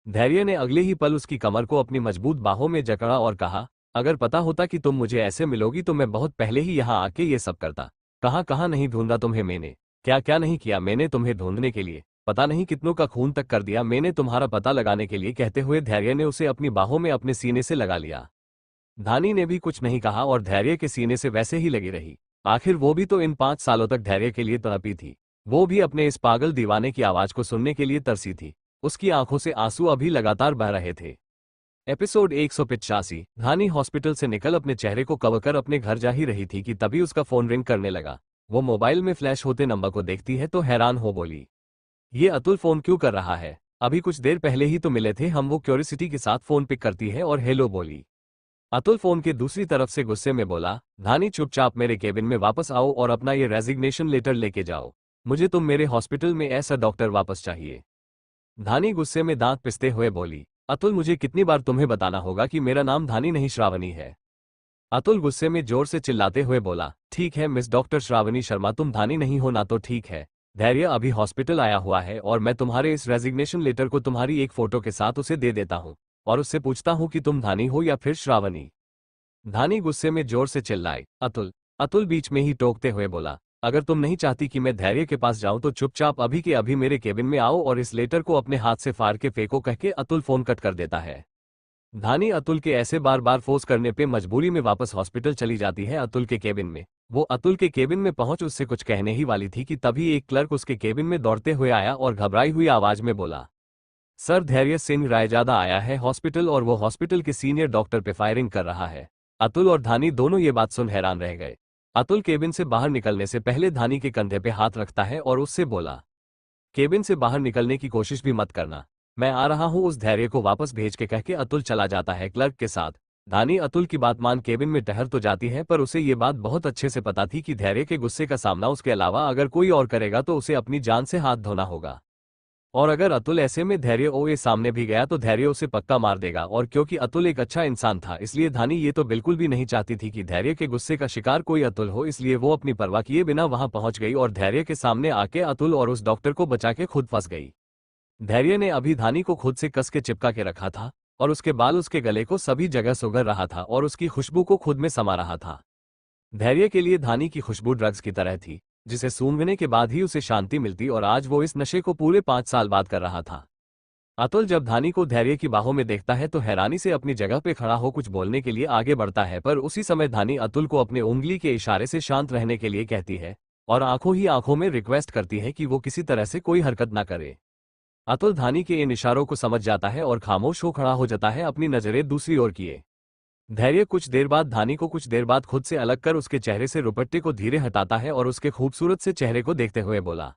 धैर्य ने अगले ही पल उसकी कमर को अपनी मजबूत बाहों में जकड़ा और कहा, अगर पता होता कि तुम मुझे ऐसे मिलोगी तो मैं बहुत पहले ही यहाँ आके ये सब करता। कहाँ कहाँ नहीं ढूंढा तुम्हें मैंने, क्या क्या नहीं किया मैंने तुम्हें ढूंढने के लिए, पता नहीं कितनों का खून तक कर दिया मैंने तुम्हारा पता लगाने के लिए, कहते हुए धैर्य ने उसे अपनी बाहों में अपने सीने से लगा लिया। धानी ने भी कुछ नहीं कहा और धैर्य के सीने से वैसे ही लगी रही। आखिर वो भी तो इन 5 सालों तक धैर्य के लिए तड़पी थी, वो भी अपने इस पागल दीवाने की आवाज को सुनने के लिए तरसी थी। उसकी आंखों से आंसू अभी लगातार बह रहे थे। एपिसोड 185। धानी हॉस्पिटल से निकल अपने चेहरे को कवर कर अपने घर जा ही रही थी कि तभी उसका फोन रिंग करने लगा। वो मोबाइल में फ्लैश होते नंबर को देखती है तो हैरान हो बोली, ये अतुल फोन क्यों कर रहा है? अभी कुछ देर पहले ही तो मिले थे हम। वो क्यूरियोसिटी के साथ फोन पिक करती है और हेलो बोली। अतुल फोन के दूसरी तरफ से गुस्से में बोला, धानी चुपचाप मेरे केबिन में वापस आओ और अपना ये रेजिग्नेशन लेटर लेके जाओ, मुझे तुम मेरे हॉस्पिटल में ऐसा डॉक्टर वापस चाहिए। धानी गुस्से में दांत पिसते हुए बोली, अतुल मुझे कितनी बार तुम्हें बताना होगा कि मेरा नाम धानी नहीं श्रावणी है। अतुल गुस्से में जोर से चिल्लाते हुए बोला, ठीक है मिस डॉक्टर श्रावणी शर्मा, तुम धानी नहीं हो ना तो ठीक है। धैर्य अभी हॉस्पिटल आया हुआ है और मैं तुम्हारे इस रेजिग्नेशन लेटर को तुम्हारी एक फोटो के साथ उसे दे देता हूँ और उससे पूछता हूँ कि तुम धानी हो या फिर श्रावणी। धानी गुस्से में जोर से चिल्लाई, अतुल। अतुल बीच में ही टोकते हुए बोला, अगर तुम नहीं चाहती कि मैं धैर्य के पास जाऊं तो चुपचाप अभी के अभी मेरे केबिन में आओ और इस लेटर को अपने हाथ से फाड़ के फेंको, कहके अतुल फोन कट कर देता है। धानी अतुल के ऐसे बार बार फोर्स करने पे मजबूरी में वापस हॉस्पिटल चली जाती है अतुल के केबिन में। वो अतुल के केबिन में पहुंच उससे कुछ कहने ही वाली थी कि तभी एक क्लर्क उसके केबिन में दौड़ते हुए आया और घबराई हुई आवाज में बोला, सर धैर्य सिंह रायजादा आया है हॉस्पिटल और वो हॉस्पिटल के सीनियर डॉक्टर पे फायरिंग कर रहा है। अतुल और धानी दोनों ये बात सुन हैरान रह गए। अतुल केबिन से बाहर निकलने से पहले धानी के कंधे पे हाथ रखता है और उससे बोला, केबिन से बाहर निकलने की कोशिश भी मत करना, मैं आ रहा हूं उस धैर्य को वापस भेज के, कहके अतुल चला जाता है क्लर्क के साथ। धानी अतुल की बात मान केबिन में ठहर तो जाती है, पर उसे ये बात बहुत अच्छे से पता थी कि धैर्य के गुस्से का सामना उसके अलावा अगर कोई और करेगा तो उसे अपनी जान से हाथ धोना होगा। और अगर अतुल ऐसे में धैर्य ओए सामने भी गया तो धैर्य उसे पक्का मार देगा। और क्योंकि अतुल एक अच्छा इंसान था इसलिए धानी ये तो बिल्कुल भी नहीं चाहती थी कि धैर्य के गुस्से का शिकार कोई अतुल हो, इसलिए वो अपनी परवाह किए बिना वहां पहुंच गई और धैर्य के सामने आके अतुल और उस डॉक्टर को बचा के खुद फंस गई। धैर्य ने अभी धानी को खुद से कस के चिपका के रखा था और उसके बाल उसके गले को सभी जगह सुगड़ रहा था और उसकी खुशबू को खुद में समा रहा था। धैर्य के लिए धानी की खुशबू ड्रग्स की तरह थी, जिसे सूंघने के बाद ही उसे शांति मिलती, और आज वो इस नशे को पूरे 5 साल बाद कर रहा था। अतुल जब धानी को धैर्य की बाहों में देखता है तो हैरानी से अपनी जगह पे खड़ा हो कुछ बोलने के लिए आगे बढ़ता है, पर उसी समय धानी अतुल को अपने उंगली के इशारे से शांत रहने के लिए कहती है और आंखों ही आंखों में रिक्वेस्ट करती है कि वो किसी तरह से कोई हरकत ना करे। अतुल धानी के इन इशारों को समझ जाता है और खामोश हो खड़ा हो जाता है, अपनी नजरें दूसरी ओर किए। धैर्य कुछ देर बाद धानी को कुछ देर बाद खुद से अलग कर उसके चेहरे से रुपट्टे को धीरे हटाता है और उसके खूबसूरत से चेहरे को देखते हुए बोला,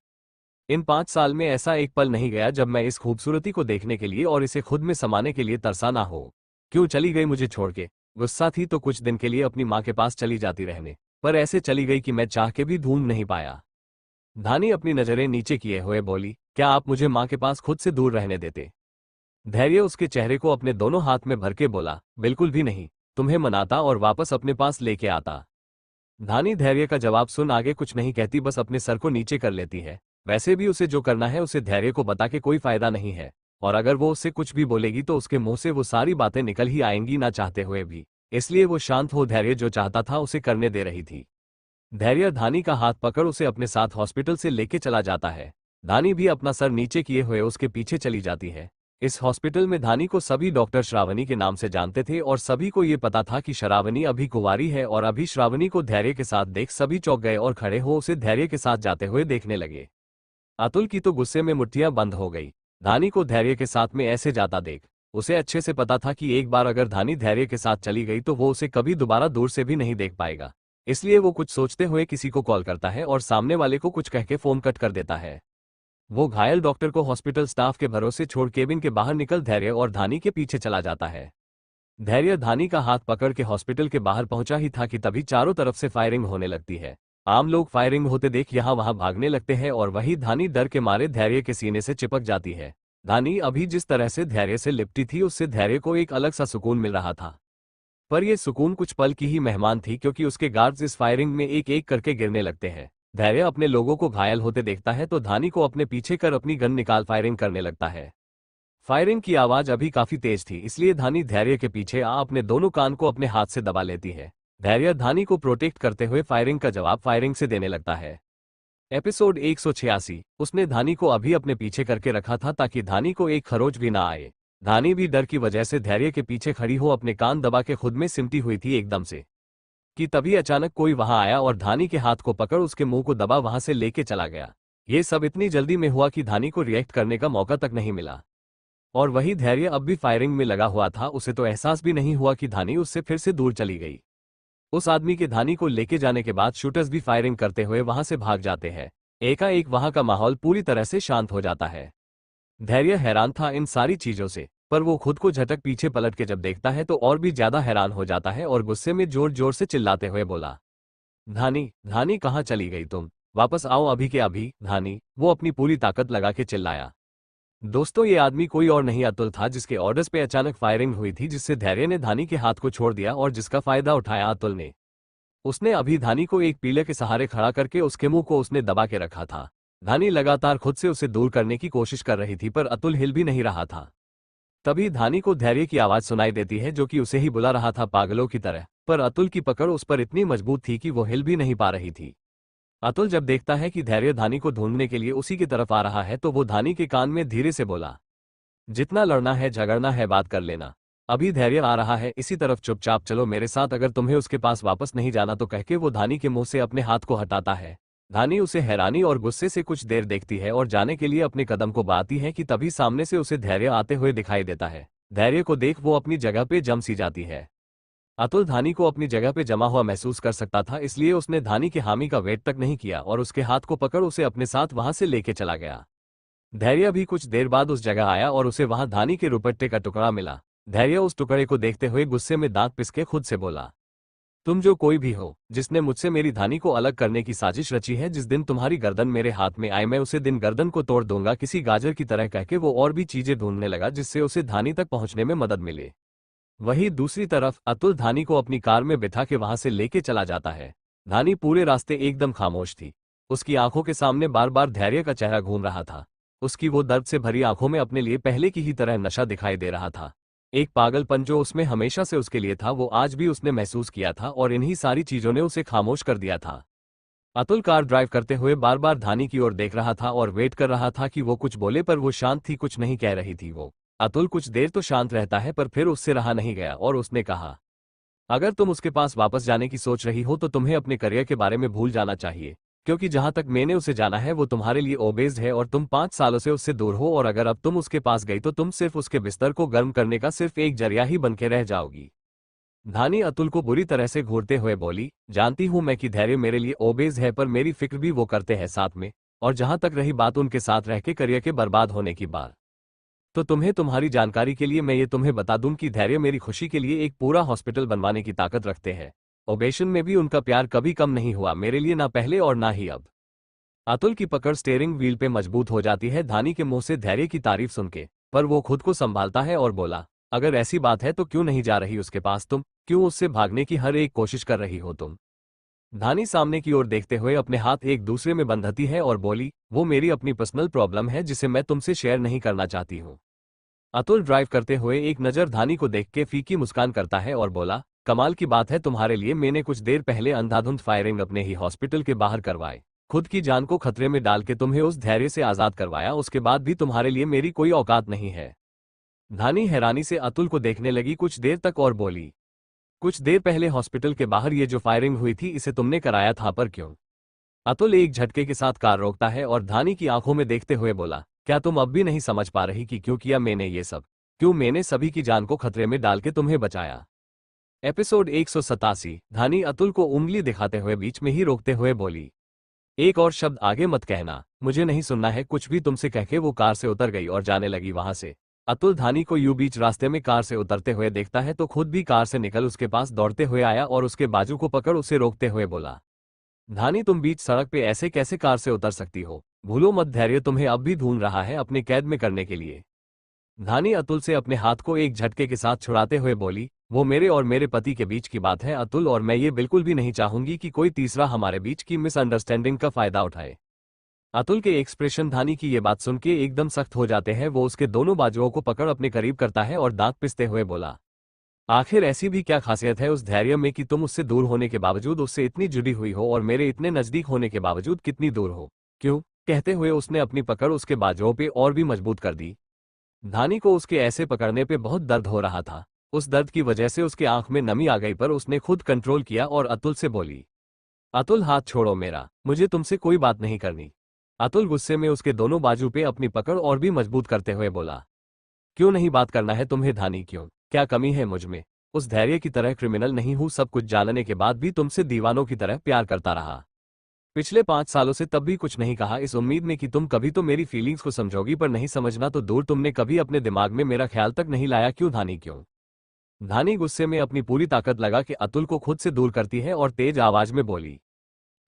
इन 5 साल में ऐसा एक पल नहीं गया जब मैं इस खूबसूरती को देखने के लिए और इसे खुद में समाने के लिए तरसा ना हो। क्यों चली गई मुझे छोड़ के? गुस्सा थी तो कुछ दिन के लिए अपनी माँ के पास चली जाती रहने, पर ऐसे चली गई कि मैं चाह के भी ढूंढ नहीं पाया। धानी अपनी नजरें नीचे किए हुए बोली, क्या आप मुझे माँ के पास खुद से दूर रहने देते? धैर्य उसके चेहरे को अपने दोनों हाथ में भर के बोला, बिल्कुल भी नहीं, तुम्हें मनाता और वापस अपने पास लेके आता। धानी धैर्य का जवाब सुन आगे कुछ नहीं कहती, बस अपने सर को नीचे कर लेती है। वैसे भी उसे जो करना है उसे धैर्य को बता के कोई फायदा नहीं है, और अगर वो उससे कुछ भी बोलेगी तो उसके मुंह से वो सारी बातें निकल ही आएंगी ना चाहते हुए भी, इसलिए वो शांत हो धैर्य जो चाहता था उसे करने दे रही थी। धैर्य धानी का हाथ पकड़ उसे अपने साथ हॉस्पिटल से लेके चला जाता है। धानी भी अपना सर नीचे किए हुए उसके पीछे चली जाती है। इस हॉस्पिटल में धानी को सभी डॉक्टर श्रावणी के नाम से जानते थे और सभी को ये पता था कि श्रावणी अभी कुंवारी है, और अभी श्रावणी को धैर्य के साथ देख सभी चौंक गए और खड़े हो उसे धैर्य के साथ जाते हुए देखने लगे। अतुल की तो गुस्से में मुट्ठियां बंद हो गई। धानी को धैर्य के साथ में ऐसे जाता देख उसे अच्छे से पता था कि एक बार अगर धानी धैर्य के साथ चली गई तो वो उसे कभी दोबारा दूर से भी नहीं देख पाएगा, इसलिए वो कुछ सोचते हुए किसी को कॉल करता है और सामने वाले को कुछ कह के फोन कट कर देता है। वो घायल डॉक्टर को हॉस्पिटल स्टाफ के भरोसे छोड़ केबिन के बाहर निकल धैर्य और धानी के पीछे चला जाता है। धैर्य धानी का हाथ पकड़ के हॉस्पिटल के बाहर पहुंचा ही था कि तभी चारों तरफ से फायरिंग होने लगती है। आम लोग फायरिंग होते देख यहां वहां भागने लगते हैं और वही धानी डर के मारे धैर्य के सीने से चिपक जाती है। धानी अभी जिस तरह से धैर्य से लिपटी थी उससे धैर्य को एक अलग सा सुकून मिल रहा था, पर यह सुकून कुछ पल की ही मेहमान थी क्योंकि उसके गार्ड्स इस फायरिंग में एक एक करके गिरने लगते हैं। धैर्य अपने लोगों को घायल होते देखता है तो धानी को अपने पीछे कर अपनी गन निकाल फायरिंग करने लगता है। फायरिंग की आवाज अभी काफी तेज थी, इसलिए धानी धैर्य के पीछे अपने दोनों कान को अपने हाथ से दबा लेती है। धैर्य धानी को प्रोटेक्ट करते हुए फायरिंग का जवाब फायरिंग से देने लगता है। एपिसोड 186। उसने धानी को अभी अपने पीछे करके रखा था ताकि धानी को एक खरोच भी ना आए। धानी भी डर की वजह से धैर्य के पीछे खड़ी हो अपने कान दबा के खुद में सिमटी हुई थी एकदम से कि तभी अचानक कोई वहां आया और धानी के हाथ को पकड़ उसके मुंह को दबा वहां से लेके चला गया। ये सब इतनी जल्दी में हुआ कि धानी को रिएक्ट करने का मौका तक नहीं मिला, और वही धैर्य अब भी फायरिंग में लगा हुआ था। उसे तो एहसास भी नहीं हुआ कि धानी उससे फिर से दूर चली गई। उस आदमी के धानी को लेके जाने के बाद शूटर्स भी फायरिंग करते हुए वहां से भाग जाते हैं। एकाएक वहां का माहौल पूरी तरह से शांत हो जाता है। धैर्य हैरान था इन सारी चीजों से, पर वो खुद को झटक पीछे पलट के जब देखता है तो और भी ज्यादा हैरान हो जाता है और गुस्से में जोर जोर से चिल्लाते हुए बोला, धानी धानी कहाँ चली गई तुम? वापस आओ अभी के अभी। धानी, वो अपनी पूरी ताकत लगा के चिल्लाया। दोस्तों, ये आदमी कोई और नहीं अतुल था जिसके ऑर्डर्स पे अचानक फायरिंग हुई थी, जिससे धैर्य ने धानी के हाथ को छोड़ दिया और जिसका फायदा उठाया अतुल ने। उसने अभी धानी को एक पीले के सहारे खड़ा करके उसके मुंह को उसने दबा के रखा था। धानी लगातार खुद से उसे दूर करने की कोशिश कर रही थी पर अतुल हिल भी नहीं रहा था। तभी धानी को धैर्य की आवाज सुनाई देती है जो कि उसे ही बुला रहा था पागलों की तरह, पर अतुल की पकड़ उस पर इतनी मजबूत थी कि वो हिल भी नहीं पा रही थी। अतुल जब देखता है कि धैर्य धानी को ढूंढने के लिए उसी की तरफ आ रहा है तो वो धानी के कान में धीरे से बोला, जितना लड़ना है झगड़ना है बात कर लेना, अभी धैर्य आ रहा है इसी तरफ, चुपचाप चलो मेरे साथ, अगर तुम्हें उसके पास वापस नहीं जाना तो कहके वो धानी के मुंह से अपने हाथ को हटाता है। धानी उसे हैरानी और गुस्से से कुछ देर देखती है और जाने के लिए अपने कदम को बढ़ाती है कि तभी सामने से उसे धैर्य आते हुए दिखाई देता है। धैर्य को देख वो अपनी जगह पे जम सी जाती है। अतुल धानी को अपनी जगह पे जमा हुआ महसूस कर सकता था, इसलिए उसने धानी के हामी का वेट तक नहीं किया और उसके हाथ को पकड़ उसे अपने साथ वहां से लेके चला गया। धैर्य भी कुछ देर बाद उस जगह आया और उसे वहां धानी के रुपट्टे का टुकड़ा मिला। धैर्य उस टुकड़े को देखते हुए गुस्से में दांत पिसके खुद से बोला, तुम जो कोई भी हो जिसने मुझसे मेरी धानी को अलग करने की साजिश रची है, जिस दिन तुम्हारी गर्दन मेरे हाथ में आए मैं उसे दिन गर्दन को तोड़ दूंगा, किसी गाजर की तरह कहके वो और भी चीजें ढूंढने लगा जिससे उसे धानी तक पहुंचने में मदद मिले। वहीं दूसरी तरफ अतुल धानी को अपनी कार में बिठा के वहां से लेके चला जाता है। धानी पूरे रास्ते एकदम खामोश थी। उसकी आंखों के सामने बार बार धैर्य का चेहरा घूम रहा था। उसकी वो दर्द से भरी आंखों में अपने लिए पहले की ही तरह नशा दिखाई दे रहा था। एक पागलपन जो उसमें हमेशा से उसके लिए था वो आज भी उसने महसूस किया था और इन्हीं सारी चीजों ने उसे खामोश कर दिया था। अतुल कार ड्राइव करते हुए बार बार धानी की ओर देख रहा था और वेट कर रहा था कि वो कुछ बोले, पर वो शांत थी, कुछ नहीं कह रही थी वो। अतुल कुछ देर तो शांत रहता है, पर फिर उससे रहा नहीं गया और उसने कहा, अगर तुम उसके पास वापस जाने की सोच रही हो तो तुम्हें अपने करियर के बारे में भूल जाना चाहिए, क्योंकि जहां तक मैंने उसे जाना है वो तुम्हारे लिए ओबेस्ड है और तुम 5 सालों से उससे दूर हो, और अगर अब तुम उसके पास गई तो तुम सिर्फ उसके बिस्तर को गर्म करने का सिर्फ एक जरिया ही बनके रह जाओगी। धानी अतुल को बुरी तरह से घूरते हुए बोली, जानती हूं मैं कि धैर्य मेरे लिए ओबेज है, पर मेरी फिक्र भी वो करते हैं साथ में। और जहां तक रही बात उनके साथ रह के करियर के बर्बाद होने की बात, तो तुम्हें तुम्हारी जानकारी के लिए मैं ये तुम्हें बता दूं कि धैर्य मेरी खुशी के लिए एक पूरा हॉस्पिटल बनवाने की ताकत रखते हैं। ओबेशन में भी उनका प्यार कभी कम नहीं हुआ मेरे लिए, ना पहले और ना ही अब। अतुल की पकड़ स्टीयरिंग व्हील पे मजबूत हो जाती है धानी के मुंह से धैर्य की तारीफ सुन के, पर वो खुद को संभालता है और बोला, अगर ऐसी बात है तो क्यों नहीं जा रही उसके पास तुम, क्यों उससे भागने की हर एक कोशिश कर रही हो तुम। धानी सामने की ओर देखते हुए अपने हाथ एक दूसरे में बंधती है और बोली, वो मेरी अपनी पर्सनल प्रॉब्लम है जिसे मैं तुमसे शेयर नहीं करना चाहती हूँ। अतुल ड्राइव करते हुए एक नज़र धानी को देख के फीकी मुस्कान करता है और बोला, कमाल की बात है तुम्हारे लिए, मैंने कुछ देर पहले अंधाधुंध फायरिंग अपने ही हॉस्पिटल के बाहर करवाए, खुद की जान को खतरे में डाल के तुम्हें उस धैर्य से आज़ाद करवाया, उसके बाद भी तुम्हारे लिए मेरी कोई औकात नहीं है। धानी हैरानी से अतुल को देखने लगी कुछ देर तक और बोली, कुछ देर पहले हॉस्पिटल के बाहर ये जो फायरिंग हुई थी इसे तुमने कराया था, पर क्यों? अतुल एक झटके के साथ कार रोकता है और धानी की आंखों में देखते हुए बोला, क्या तुम अब भी नहीं समझ पा रही कि क्यों किया मैंने ये सब, क्यों मैंने सभी की जान को खतरे में डाल के तुम्हें बचाया। एपिसोड 187। धानी अतुल को उंगली दिखाते हुए बीच में ही रोकते हुए बोली, एक और शब्द आगे मत कहना, मुझे नहीं सुनना है कुछ भी तुमसे, कहके वो कार से उतर गई और जाने लगी वहां से। अतुल धानी को यूं बीच रास्ते में कार से उतरते हुए देखता है तो खुद भी कार से निकल उसके पास दौड़ते हुए आया और उसके बाजू को पकड़ उसे रोकते हुए बोला, धानी तुम बीच सड़क पे ऐसे कैसे कार से उतर सकती हो, भूलो मत धैर्य तुम्हें अब भी ढूंढ रहा है अपने कैद में करने के लिए। धानी अतुल से अपने हाथ को एक झटके के साथ छुड़ाते हुए बोली, वो मेरे और मेरे पति के बीच की बात है अतुल, और मैं ये बिल्कुल भी नहीं चाहूंगी कि कोई तीसरा हमारे बीच की मिसअंडरस्टैंडिंग का फायदा उठाए। अतुल के एक्सप्रेशन धानी की ये बात सुन के एकदम सख्त हो जाते हैं, वो उसके दोनों बाजुओं को पकड़ अपने करीब करता है और दांत पिसते हुए बोला, आखिर ऐसी भी क्या खासियत है उस धैर्य में कि तुम उससे दूर होने के बावजूद उससे इतनी जुड़ी हुई हो और मेरे इतने नजदीक होने के बावजूद कितनी दूर हो, क्यों? कहते हुए उसने अपनी पकड़ उसके बाजुओं पे और भी मजबूत कर दी। धानी को उसके ऐसे पकड़ने पे बहुत दर्द हो रहा था, उस दर्द की वजह से उसके आंख में नमी आ गई, पर उसने खुद कंट्रोल किया और अतुल से बोली, अतुल हाथ छोड़ो मेरा, मुझे तुमसे कोई बात नहीं करनी। अतुल गुस्से में उसके दोनों बाजू पे अपनी पकड़ और भी मजबूत करते हुए बोला, क्यों नहीं बात करना है तुम्हें धानी, क्यों? क्या कमी है मुझ में? उस धैर्य की तरह क्रिमिनल नहीं हूं, सब कुछ जानने के बाद भी तुमसे दीवानों की तरह प्यार करता रहा पिछले 5 सालों से, तब भी कुछ नहीं कहा इस उम्मीद में कि तुम कभी तो मेरी फीलिंग्स को समझोगी, पर नहीं समझना तो दूर, तुमने कभी अपने दिमाग में मेरा ख्याल तक नहीं लाया, क्यों धानी क्यों? धानी गुस्से में अपनी पूरी ताकत लगा कि अतुल को खुद से दूर करती है और तेज आवाज में बोली,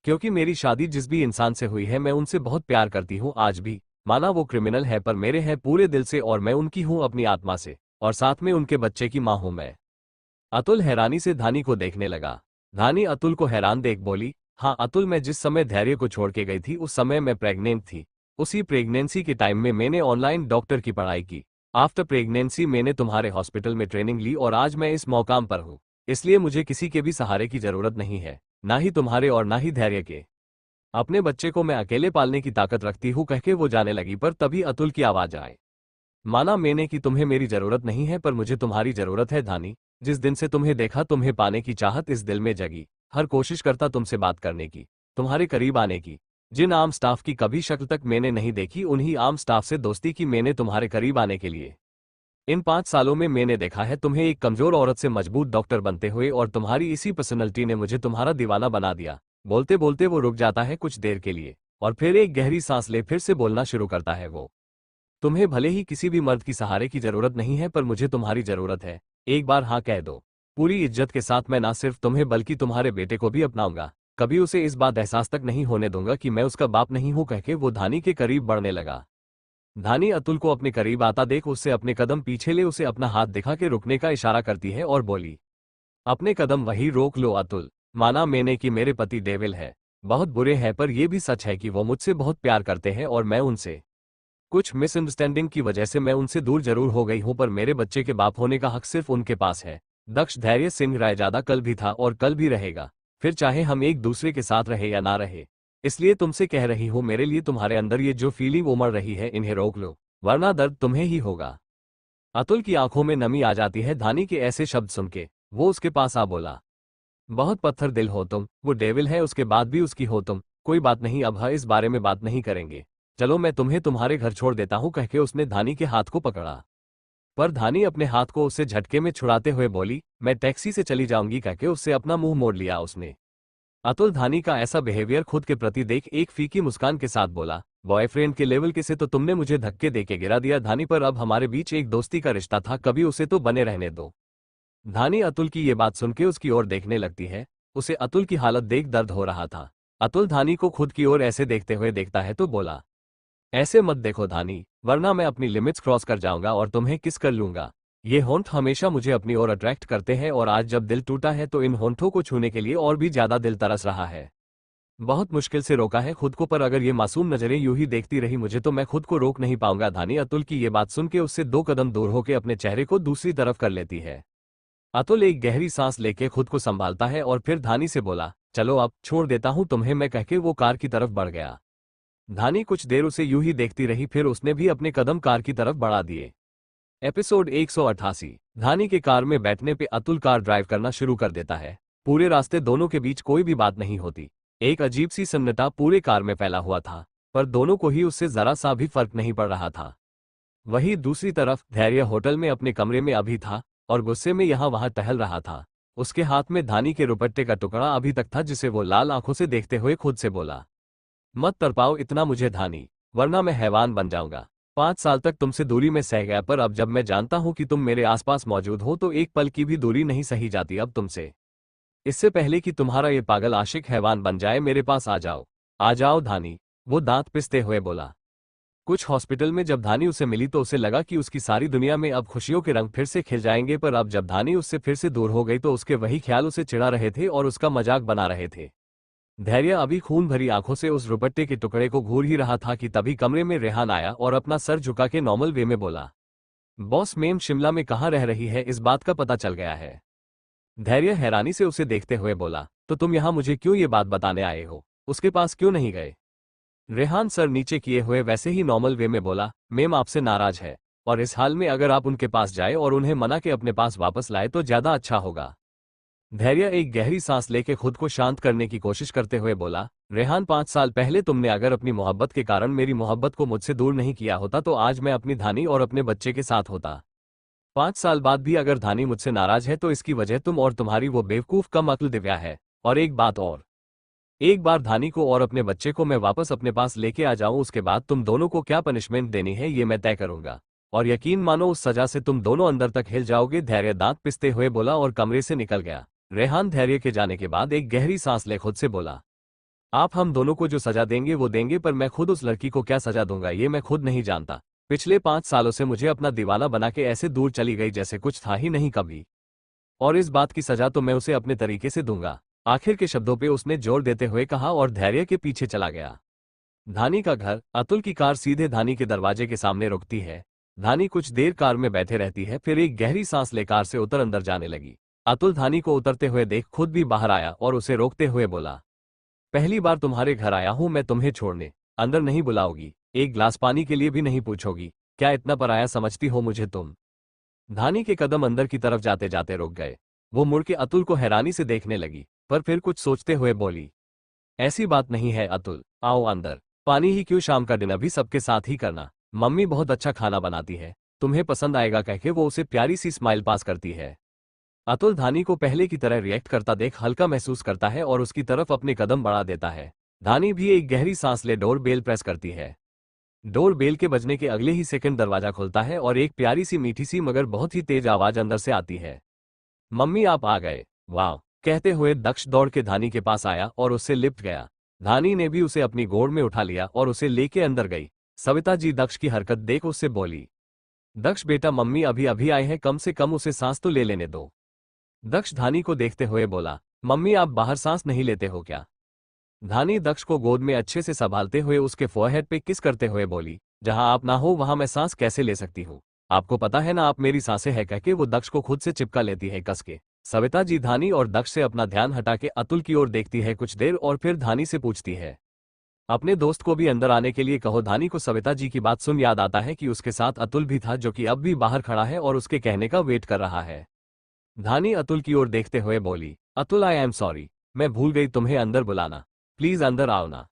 क्योंकि मेरी शादी जिस भी इंसान से हुई है मैं उनसे बहुत प्यार करती हूँ आज भी, माना वो क्रिमिनल है पर मेरे है पूरे दिल से, और मैं उनकी हूँ अपनी आत्मा से, और साथ में उनके बच्चे की माँ हूं मैं। अतुल हैरानी से धानी को देखने लगा। धानी अतुल को हैरान देख बोली, हाँ अतुल, मैं जिस समय धैर्य को छोड़ के गई थी उस समय मैं प्रेग्नेंट थी। उसी प्रेगनेंसी के टाइम में मैंने ऑनलाइन डॉक्टर की पढ़ाई की। आफ्टर प्रेगनेंसी मैंने तुम्हारे हॉस्पिटल में ट्रेनिंग ली और आज मैं इस मौकाम पर हूँ। इसलिए मुझे किसी के भी सहारे की जरूरत नहीं है, ना ही तुम्हारे और ना ही धैर्य के। अपने बच्चे को मैं अकेले पालने की ताकत रखती हूँ, कहके वो जाने लगी, पर तभी अतुल की आवाज आए, माना मैंने कि तुम्हें मेरी जरूरत नहीं है, पर मुझे तुम्हारी जरूरत है धानी। जिस दिन से तुम्हें देखा तुम्हें पाने की चाहत इस दिल में जगी, हर कोशिश करता तुमसे बात करने की, तुम्हारे करीब आने की। जिन आम स्टाफ की कभी शक्ल तक मैंने नहीं देखी, उन्हीं आम स्टाफ से दोस्ती की मैंने तुम्हारे करीब आने के लिए। इन 5 सालों में मैंने देखा है तुम्हें एक कमजोर औरत से मजबूत डॉक्टर बनते हुए, और तुम्हारी इसी पर्सनैलिटी ने मुझे तुम्हारा दीवाना बना दिया। बोलते बोलते वो रुक जाता है कुछ देर के लिए और फिर एक गहरी सांस ले फिर से बोलना शुरू करता है वो, तुम्हें भले ही किसी भी मर्द की सहारे की जरूरत नहीं है, पर मुझे तुम्हारी जरूरत है। एक बार हाँ कह दो। पूरी इज्जत के साथ मैं ना सिर्फ तुम्हें बल्कि तुम्हारे बेटे को भी अपनाऊंगा। कभी उसे इस बात एहसास तक नहीं होने दूंगा कि मैं उसका बाप नहीं हूं, कहके वो धानी के करीब बढ़ने लगा। धानी अतुल को अपने करीब आता देख उससे अपने कदम पीछे ले उसे अपना हाथ दिखा के रुकने का इशारा करती है और बोली, अपने कदम वही रोक लो अतुल। माना मैंने कि मेरे पति डेविल है, बहुत बुरे हैं, पर यह भी सच है कि वो मुझसे बहुत प्यार करते हैं और मैं उनसे कुछ मिसअंडरस्टैंडिंग की वजह से मैं उनसे दूर जरूर हो गई हूं, पर मेरे बच्चे के बाप होने का हक सिर्फ उनके पास है। दक्ष धैर्य सिंह रायजादा कल भी था और कल भी रहेगा, फिर चाहे हम एक दूसरे के साथ रहे या ना रहे। इसलिए तुमसे कह रही हूं, मेरे लिए तुम्हारे अंदर ये जो फीलिंग उमड़ रही है इन्हें रोक लो, वरना दर्द तुम्हें ही होगा। अतुल की आंखों में नमी आ जाती है धानी के ऐसे शब्द सुन के। वो उसके पास आ बोला, बहुत पत्थर दिल हो तुम, वो डेविल है उसके बाद भी उसकी हो तुम। कोई बात नहीं, अब इस बारे में बात नहीं करेंगे, चलो मैं तुम्हें तुम्हारे घर छोड़ देता हूं, कहके उसने धानी के हाथ को पकड़ा। पर धानी अपने हाथ को उससे झटके में छुड़ाते हुए बोली, मैं टैक्सी से चली जाऊंगी, कहके उससे अपना मुंह मोड़ लिया उसने। अतुल धानी का ऐसा बिहेवियर खुद के प्रति देख एक फीकी मुस्कान के साथ बोला, बॉयफ्रेंड के लेवल के से तो तुमने मुझे धक्के देके गिरा दिया धानी, पर अब हमारे बीच एक दोस्ती का रिश्ता था, कभी उसे तो बने रहने दो। धानी अतुल की ये बात सुन के उसकी ओर देखने लगती है। उसे अतुल की हालत देख दर्द हो रहा था। अतुल धानी को खुद की ओर ऐसे देखते हुए देखता है तो बोला, ऐसे मत देखो धानी, वरना मैं अपनी लिमिट्स क्रॉस कर जाऊंगा और तुम्हें किस कर लूंगा। ये होंठ हमेशा मुझे अपनी ओर अट्रैक्ट करते हैं और आज जब दिल टूटा है तो इन होंठों को छूने के लिए और भी ज्यादा दिल तरस रहा है। बहुत मुश्किल से रोका है खुद को, पर अगर ये मासूम नजरें यूं ही देखती रही मुझे तो मैं खुद को रोक नहीं पाऊंगा। धानी अतुल की ये बात सुन के उससे 2 कदम दूर होकर अपने चेहरे को दूसरी तरफ कर लेती है। अतुल एक गहरी सांस लेके खुद को संभालता है और फिर धानी से बोला, चलो अब छोड़ देता हूं तुम्हें मैं, कहके वो कार की तरफ बढ़ गया। धानी कुछ देर उसे यूं ही देखती रही, फिर उसने भी अपने कदम कार की तरफ बढ़ा दिए। एपिसोड 188। धानी के कार में बैठने पे अतुल कार ड्राइव करना शुरू कर देता है। पूरे रास्ते दोनों के बीच कोई भी बात नहीं होती। एक अजीब सी सन्नाटा पूरे कार में फैला हुआ था, पर दोनों को ही उससे जरा सा भी फर्क नहीं पड़ रहा था। वहीं दूसरी तरफ धैर्य होटल में अपने कमरे में अभी था और गुस्से में यहाँ वहां टहल रहा था। उसके हाथ में धानी के रुपट्टे का टुकड़ा अभी तक था, जिसे वो लाल आंखों से देखते हुए खुद से बोला, मत तड़पाओ इतना मुझे धानी, वरना मैं हैवान बन जाऊंगा। 5 साल तक तुमसे दूरी में सह गया, पर अब जब मैं जानता हूं कि तुम मेरे आसपास मौजूद हो तो एक पल की भी दूरी नहीं सही जाती अब तुमसे। इससे पहले कि तुम्हारा ये पागल आशिक हैवान बन जाए मेरे पास आ जाओ, आ जाओ धानी। वो दांत पिसते हुए बोला। कुछ हॉस्पिटल में जब धानी उसे मिली तो उसे लगा कि उसकी सारी दुनिया में अब खुशियों के रंग फिर से खिल जाएंगे, पर अब जब धानी उससे फिर से दूर हो गई तो उसके वही ख्याल उसे चिढ़ा रहे थे और उसका मजाक बना रहे थे। धैर्य अभी खून भरी आंखों से उस रुपट्टे के टुकड़े को घूर ही रहा था कि तभी कमरे में रेहान आया और अपना सर झुका के नॉर्मल वे में बोला, बॉस मेम शिमला में कहाँ रह रही है, इस बात का पता चल गया है। धैर्य हैरानी से उसे देखते हुए बोला, तो तुम यहाँ मुझे क्यों ये बात बताने आए हो, उसके पास क्यों नहीं गए। रेहान सर नीचे किए हुए वैसे ही नॉर्मल वे में बोला, मेम आपसे नाराज है और इस हाल में अगर आप उनके पास जाए और उन्हें मना के अपने पास वापस लाए तो ज्यादा अच्छा होगा। धैर्य एक गहरी सांस लेके खुद को शांत करने की कोशिश करते हुए बोला, रेहान 5 साल पहले तुमने अगर अपनी मोहब्बत के कारण मेरी मोहब्बत को मुझसे दूर नहीं किया होता तो आज मैं अपनी धानी और अपने बच्चे के साथ होता। 5 साल बाद भी अगर धानी मुझसे नाराज है तो इसकी वजह तुम और तुम्हारी वो बेवकूफ कम अक्ल दिव्या है। और एक बात और, एक बार धानी को और अपने बच्चे को मैं वापस अपने पास लेके आ जाऊं, उसके बाद तुम दोनों को क्या पनिशमेंट देनी है ये मैं तय करूंगा, और यकीन मानो उस सजा से तुम दोनों अंदर तक हिल जाओगे। धैर्य दांत पिसते हुए बोला और कमरे से निकल गया। रेहान धैर्य के जाने के बाद एक गहरी सांस ले खुद से बोला, आप हम दोनों को जो सजा देंगे वो देंगे, पर मैं खुद उस लड़की को क्या सजा दूंगा ये मैं खुद नहीं जानता। पिछले 5 सालों से मुझे अपना दीवाना बना के ऐसे दूर चली गई जैसे कुछ था ही नहीं कभी, और इस बात की सजा तो मैं उसे अपने तरीके से दूंगा। आखिर के शब्दों पे उसने जोर देते हुए कहा और धैर्य के पीछे चला गया। धानी का घर। अतुल की कार सीधे धानी के दरवाजे के सामने रुकती है। धानी कुछ देर कार में बैठे रहती है, फिर एक गहरी सांस ले कार से उतर अंदर जाने लगी। अतुल धानी को उतरते हुए देख खुद भी बाहर आया और उसे रोकते हुए बोला, पहली बार तुम्हारे घर आया हूं मैं तुम्हें छोड़ने, अंदर नहीं बुलाओगी, एक ग्लास पानी के लिए भी नहीं पूछोगी, क्या इतना पराया समझती हो मुझे तुम। धानी के कदम अंदर की तरफ जाते जाते रुक गए। वो मुड़ के अतुल को हैरानी से देखने लगी, पर फिर कुछ सोचते हुए बोली, ऐसी बात नहीं है अतुल, आओ अंदर। पानी ही क्यों, शाम का डिनर भी सबके साथ ही करना, मम्मी बहुत अच्छा खाना बनाती है, तुम्हें पसंद आएगा, कहके वो उसे प्यारी सी स्माइल पास करती है। अतुल धानी को पहले की तरह रिएक्ट करता देख हल्का महसूस करता है और उसकी तरफ अपने कदम बढ़ा देता है। धानी भी एक गहरी सांस ले डोर बेल प्रेस करती है। डोर बेल के बजने के अगले ही सेकंड दरवाजा खुलता है और एक प्यारी सी मीठी सी मगर बहुत ही तेज आवाज अंदर से आती है, मम्मी आप आ गए, वाह, कहते हुए दक्ष दौड़ के धानी के पास आया और उससे लिपट गया। धानी ने भी उसे अपनी गोद में उठा लिया और उसे लेके अंदर गई। सविता जी दक्ष की हरकत देख उससे बोली, दक्ष बेटा मम्मी अभी अभी आए हैं, कम से कम उसे सांस तो ले लेने दो। दक्ष धानी को देखते हुए बोला, मम्मी आप बाहर सांस नहीं लेते हो क्या। धानी दक्ष को गोद में अच्छे से संभालते हुए उसके फोरहेड पे किस करते हुए बोली, जहां आप ना हो वहां मैं सांस कैसे ले सकती हूँ, आपको पता है ना आप मेरी सांसें हैं, कहके वो दक्ष को खुद से चिपका लेती है कस के। सविता जी धानी और दक्ष से अपना ध्यान हटा के अतुल की ओर देखती है कुछ देर और फिर धानी से पूछती है, अपने दोस्त को भी अंदर आने के लिए कहो। धानी को सविता जी की बात सुन याद आता है कि उसके साथ अतुल भी था, जो कि अब भी बाहर खड़ा है और उसके कहने का वेट कर रहा है। धानी अतुल की ओर देखते हुए बोली, अतुल आई एम सॉरी, मैं भूल गई तुम्हें अंदर बुलाना, प्लीज अंदर आओ ना।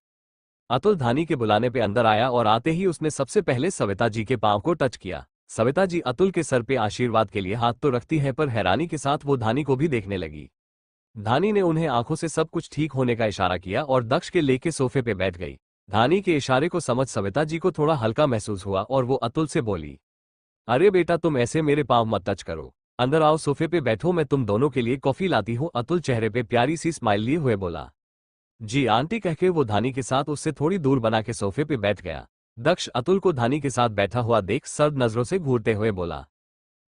अतुल धानी के बुलाने पे अंदर आया और आते ही उसने सबसे पहले सविता जी के पांव को टच किया। सविता जी अतुल के सर पे आशीर्वाद के लिए हाथ तो रखती है, पर हैरानी के साथ वो धानी को भी देखने लगी। धानी ने उन्हें आंखों से सब कुछ ठीक होने का इशारा किया और दक्ष के लेके सोफे पे बैठ गई। धानी के इशारे को समझ सविता जी को थोड़ा हल्का महसूस हुआ और वो अतुल से बोली, अरे बेटा तुम ऐसे मेरे पांव मत टच करो, अंदर आओ सोफे पे बैठो, मैं तुम दोनों के लिए कॉफी लाती हूँ। अतुल चेहरे पे प्यारी सी स्माइल लिए हुए बोला, जी आंटी कहके वो धानी के साथ उससे थोड़ी दूर बना के सोफे पे बैठ गया। दक्ष अतुल को धानी के साथ बैठा हुआ देख सर्द नजरों से घूरते हुए बोला,